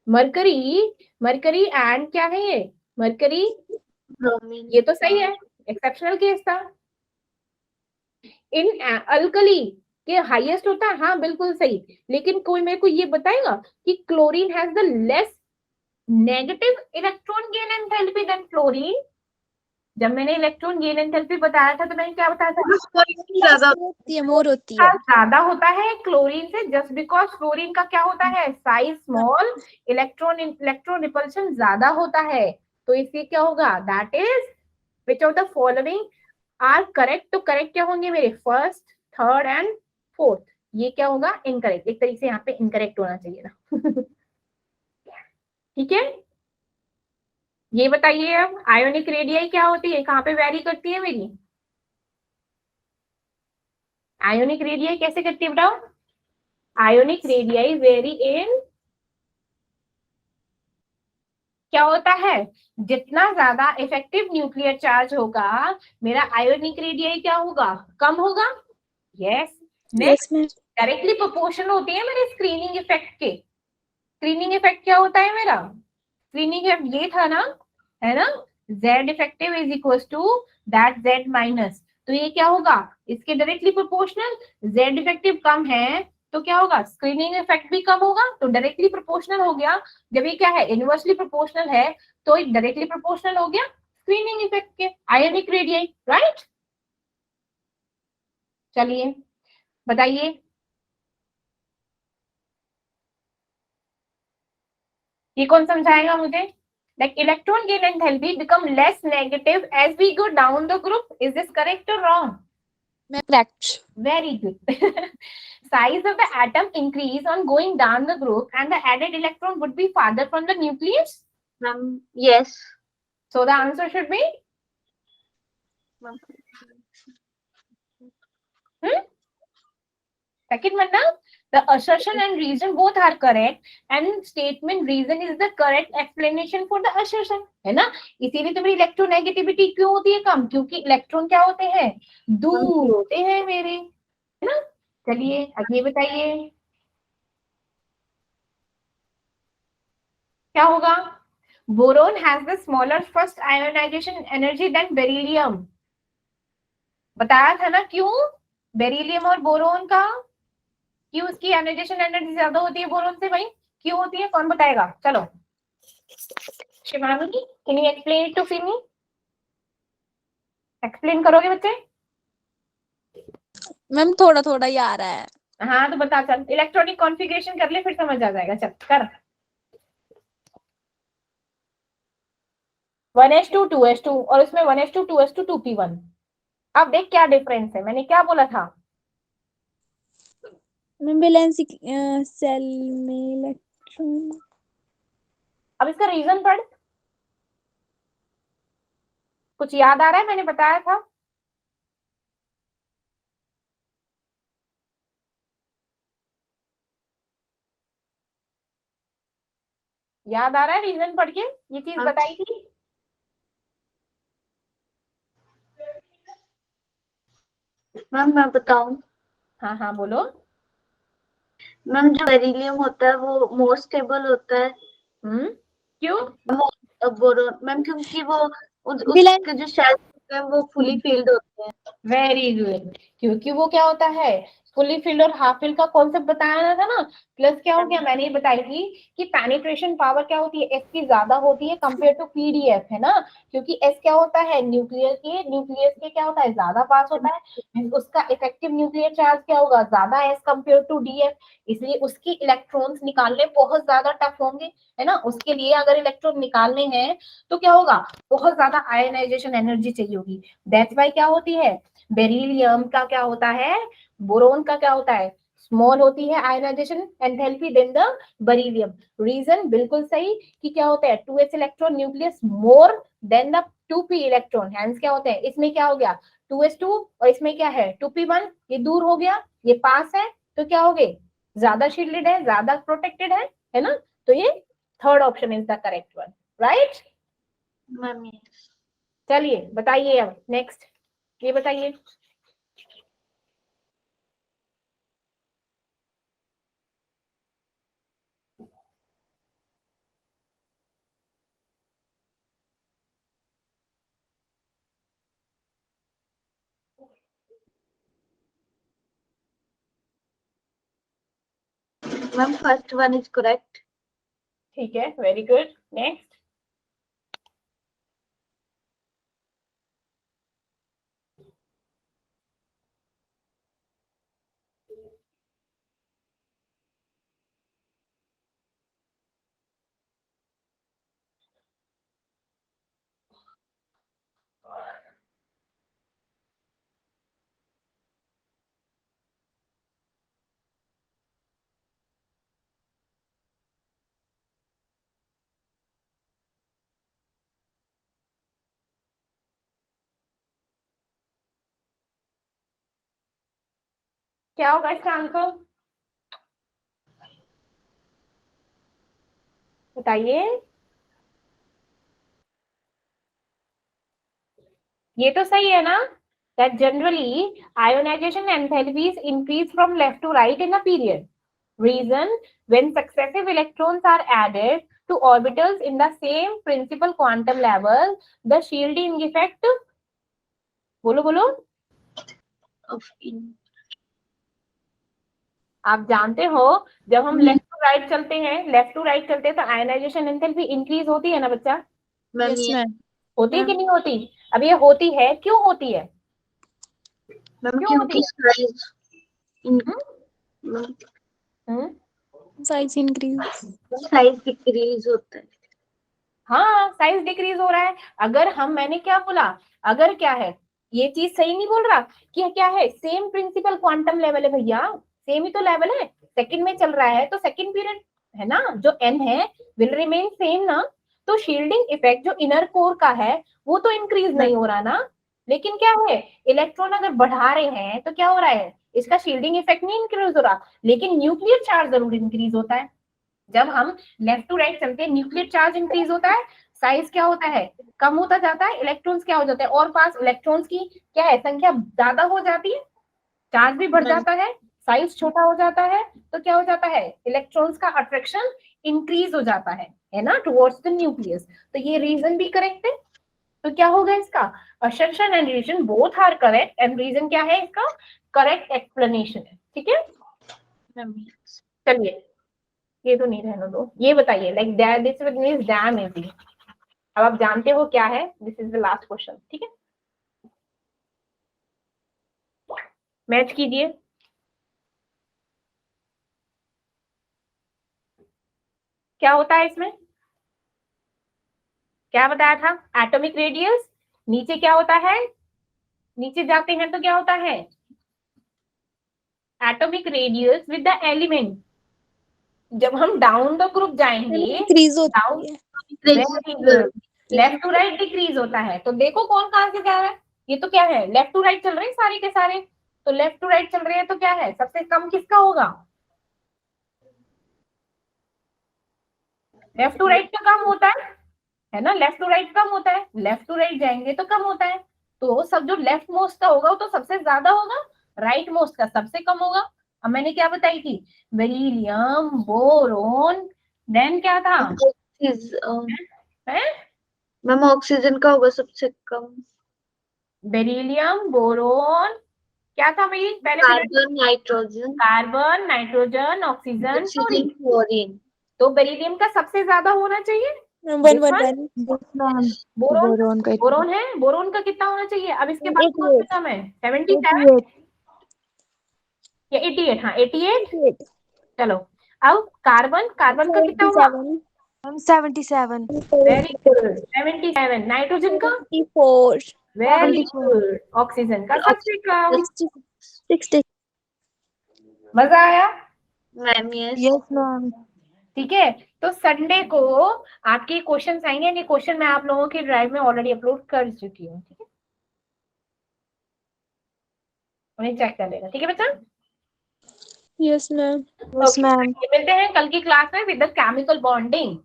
[SPEAKER 1] Mercury and क्या है ये, mercury, ये तो सही है, एक्सेप्शनल केस था। इन अल्कली के हाईएस्ट होता है, हाँ बिल्कुल सही, लेकिन कोई मेरे को ये बताएगा कि chlorine has the less negative electron gain enthalpy than fluorine. जब मैंने इलेक्ट्रॉन गेन एंथैल्पी बताया था तो मैंने क्या बताया था,
[SPEAKER 3] मोर होती है,
[SPEAKER 1] ज्यादा होता है क्लोरीन से, जस्ट बिकॉज फ्लोरीन का क्या होता है, साइज स्मॉल, इलेक्ट्रॉन रिपल्शन ज्यादा होता है। तो इसलिए क्या होगा, that is which of the following are correct. तो करेक्ट क्या होंगे मेरे, फर्स्ट, थर्ड एंड फोर्थ। ये क्या होगा, इनकरेक्ट, एक तरीके से यहाँ पे इनकरेक्ट होना चाहिए ना। ठीक है, ये बताइए अब आयोनिक रेडियाई क्या होती है, कहाँ पे वैरी करती है मेरी, आयोनिक रेडियाई कैसे करती है बताओ। आयोनिक रेडियाई वेरी इन, क्या होता है, जितना ज्यादा इफेक्टिव न्यूक्लियर चार्ज होगा मेरा आयोनिक रेडियाई क्या होगा, कम होगा। यस, नेक्स्ट डायरेक्टली प्रोपोर्शनल होती है मेरे स्क्रीनिंग इफेक्ट के। स्क्रीनिंग इफेक्ट क्या होता है मेरा, स्क्रीनिंग इफेक्ट ये था ना, है ना, z effective is equal to that z minus, तो ये क्या होगा, इसके डायरेक्टली प्रोपोर्शनल। z इफेक्टिव कम है तो क्या होगा, स्क्रीनिंग इफेक्ट भी कम होगा, तो डायरेक्टली प्रोपोर्शनल हो गया। जब ये क्या है, इनवर्सली प्रोपोर्शनल है तो डायरेक्टली प्रोपोर्शनल हो गया स्क्रीनिंग इफेक्ट के, आयोनिक रेडियाई, राइट। चलिए बताइए, ये कौन समझाएगा मुझे, like electron gain enthalpy become less negative as we go down the group, is this correct or wrong?
[SPEAKER 3] Correct.
[SPEAKER 1] Very good. Size of the atom increase on going down the group and the added electron would be farther from the nucleus.
[SPEAKER 5] Yes.
[SPEAKER 1] So the answer should be second one now. The assertion and reason both are correct and statement reason is the correct explanation for the assertion, है ना। इसीलिए तो मेरी electronegativity क्यों होती है कम, क्योंकि electron क्या होते हैं, दूर होते हैं मेरे, है ना। चलिए अब ये बताइए क्या होगा, boron has the smaller first ionization energy than beryllium. बताया था ना क्यों, बेरिलियम और बोरोन का क्यों उसकी आयोनाइजेशन एनर्जी ज्यादा होती है बोरोन से, भाई क्यों होती है, कौन बताएगा, चलो Shivani, can you explain it to me, explain करोगे बच्चे।
[SPEAKER 3] मैम थोड़ा थोड़ा ही आ रहा है।
[SPEAKER 1] हाँ तो बता, चल इलेक्ट्रॉनिक कॉन्फ़िगरेशन कर ले फिर समझ आ जाएगा, चल कर। 1s2 2s2 और उसमें 1s2 2s2 2p1। अब देख क्या डिफरेंस है, मैंने क्या बोला था,
[SPEAKER 3] मैम वैलेंसी सेल में इलेक्ट्रॉन,
[SPEAKER 1] अब इसका रीजन पढ़, कुछ याद आ रहा है, मैंने बताया था। याद आ रहा है रीजन पढ़ के ये चीज बताई थी।
[SPEAKER 5] मैम मैं बताऊं,
[SPEAKER 1] हाँ हाँ बोलो।
[SPEAKER 5] मैम जो बेरिलियम होता है वो मोर स्टेबल होता है।
[SPEAKER 1] क्यों,
[SPEAKER 5] बोरोन मैम क्योंकि वो उसके जो शेल्स होते हैं वो फुली फील्ड होते हैं।
[SPEAKER 1] वेरी गुड, क्योंकि वो क्या होता है, फुली फिल्ड और हाफ फिल्ड का कॉन्सेप्ट बताया था ना। प्लस क्या हो गया, मैंने ये बताई थी कि पेनिट्रेशन पावर क्या होती है, एस की ज्यादा होती है कंपेयर टू पीडीएफ, है ना, क्योंकि एस क्या होता है, न्यूक्लियस के क्या होता है, ज्यादा पास होता है, उसका इफेक्टिव न्यूक्लियर चार्ज क्या होगा, ज्यादा एस कंपेयर टू डीएफ, इसलिए उसकी इलेक्ट्रॉन्स निकालने बहुत ज्यादा टफ होंगे, है ना। उसके लिए अगर इलेक्ट्रॉन निकालने हैं तो क्या होगा, बहुत ज्यादा आयनाइजेशन एनर्जी चाहिए होगी। दैट्स व्हाई क्या होती है, बेरिलियम का क्या होता है, बोरोन का क्या होता है, स्मॉल होती है ionization enthalpy than the beryllium. Reason बिल्कुल सही कि क्या होता है, 2s electron nucleus more than the 2p electron, hence क्या होते हैं, इसमें क्या हो गया 2s2 और इसमें क्या है 2p1, ये दूर हो गया, ये पास है, तो क्या हो गए, ज्यादा शील्डेड है, ज्यादा प्रोटेक्टेड है ना। तो ये third option is the correct one, right.
[SPEAKER 5] Ma'am
[SPEAKER 1] चलिए बताइए अब नेक्स्ट, ये बताइए।
[SPEAKER 5] Ma'am first one is correct.
[SPEAKER 1] ठीक है, वेरी गुड, नेक्स्ट। क्या होगा इसका आंसर, बताइए। ये तो सही है ना, that generally ionization enthalpies increase from left to right in a period. Reason, when successive electrons are added to orbitals in the same principal quantum level, the shielding effect, बोलो बोलो, आप जानते हो जब हम लेफ्ट टू राइट चलते हैं तो आयनाइजेशन एंथैल्पी इंक्रीज होती है ना बच्चा,
[SPEAKER 5] मैम
[SPEAKER 3] यस मैम।
[SPEAKER 1] होती है कि नहीं होती। अब ये होती है, क्यों होती है,
[SPEAKER 5] मैम
[SPEAKER 1] क्यों होती
[SPEAKER 5] क्योंकि size
[SPEAKER 3] size increase.
[SPEAKER 5] Size decrease होता है।
[SPEAKER 1] हाँ, साइज डिक्रीज हो रहा है। अगर हम, मैंने क्या बोला, अगर क्या है, ये चीज सही नहीं बोल रहा कि क्या है, सेम प्रिंसिपल क्वांटम लेवल है भैया, सेम ही तो लेवल है, सेकंड में चल रहा है तो सेकंड पीरियड है ना, जो एन है विल रिमेन सेम ना। तो शील्डिंग इफेक्ट जो इनर कोर का है वो तो इंक्रीज नहीं हो रहा ना, लेकिन क्या है, इलेक्ट्रॉन अगर बढ़ा रहे हैं तो क्या हो रहा है, इसका शील्डिंग इफेक्ट नहीं इंक्रीज हो रहा, लेकिन न्यूक्लियर चार्ज जरूर इंक्रीज होता है। जब हम लेफ्ट टू राइट चलते हैं न्यूक्लियर चार्ज इंक्रीज होता है, साइज क्या होता है, कम होता जाता है, इलेक्ट्रॉन्स क्या हो जाते हैं, और पास इलेक्ट्रॉन्स की क्या है, संख्या ज्यादा हो जाती है, चार्ज भी बढ़ जाता है, साइज छोटा हो जाता है, तो क्या हो जाता है, इलेक्ट्रॉन्स का अट्रैक्शन इंक्रीज हो जाता है ना, टुवर्ड्स द न्यूक्लियस। तो ये रीजन भी करेक्ट है। तो क्या होगा इसका, assertion and reason both are correct, and reason क्या है इसका, करेक्ट एक्सप्लेनेशन है, ठीक है। चलिए ये तो नहीं रहने दो, ये बताइए, like that this means dam easy. अब आप जानते हो क्या है, this is the last question, ठीक है, मैच कीजिए। क्या होता है इसमें, क्या बताया था, एटॉमिक रेडियस, नीचे क्या होता है, नीचे जाते हैं तो क्या होता है, atomic radius with the element. जब हम डाउन द ग्रुप जाएंगे,
[SPEAKER 3] इंक्रीज
[SPEAKER 1] डाउन,
[SPEAKER 3] होती है।
[SPEAKER 1] लेफ्ट टू राइट डिक्रीज होता है, तो देखो कौन कहां से जा रहा है, ये तो क्या है, लेफ्ट टू राइट चल रहे हैं सारे के सारे, तो लेफ्ट टू राइट चल रहे हैं तो क्या है, सबसे कम किसका होगा, लेफ्ट टू राइट का कम होता है ना, लेफ्ट टू राइट कम होता है, लेफ्ट टू राइट जाएंगे तो कम होता है, तो सब जो लेफ्ट मोस्ट का होगा वो तो सबसे ज्यादा होगा, राइट मोस्ट का सबसे कम होगा। अब मैंने क्या बताई थी, बेरिलियम, बोरोन, देन क्या था,
[SPEAKER 5] मैम ऑक्सीजन का होगा सबसे कम।
[SPEAKER 1] बेरिलियम, बोरोन, क्या था भाई पहले?
[SPEAKER 5] Carbon, nitrogen,
[SPEAKER 1] carbon, nitrogen, oxygen,
[SPEAKER 5] oxygen,
[SPEAKER 1] chlorine.
[SPEAKER 5] Chlorine.
[SPEAKER 1] तो बेरिलियम का सबसे ज्यादा होना चाहिए
[SPEAKER 3] 111
[SPEAKER 1] बोरोन।
[SPEAKER 4] का
[SPEAKER 1] बोरोन है, बोरोन का कितना होना चाहिए? अब इसके बाद कौन
[SPEAKER 3] 88
[SPEAKER 1] सा कम है? 77 या 88? हाँ 88। चलो अब कार्बन, कार्बन का कितना हुआ?
[SPEAKER 3] 77
[SPEAKER 1] वेरी गुड 77। नाइट्रोजन का?
[SPEAKER 3] 74
[SPEAKER 1] वेरी गुड। ऑक्सीजन का सबसे कम।
[SPEAKER 3] 60
[SPEAKER 1] मजा आया?
[SPEAKER 5] Ma'am yes.
[SPEAKER 3] यस मैम
[SPEAKER 1] ठीक है, तो संडे को आपके क्वेश्चन आएंगे। ये क्वेश्चन मैं आप लोगों के ड्राइव में ऑलरेडी अपलोड कर चुकी हूँ, ठीक है, उन्हें चेक कर लेना। ठीक है बच्चा?
[SPEAKER 3] यस मैम
[SPEAKER 1] ओके, मिलते हैं कल की क्लास में with the chemical bonding.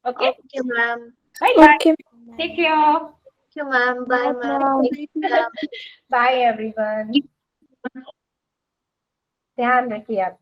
[SPEAKER 1] Okay
[SPEAKER 5] okay ma'am.
[SPEAKER 1] Bye bye,
[SPEAKER 3] okay
[SPEAKER 1] take care,
[SPEAKER 5] thank you ma'am. Bye ma'am.
[SPEAKER 1] Bye everyone, ध्यान रखिए आप।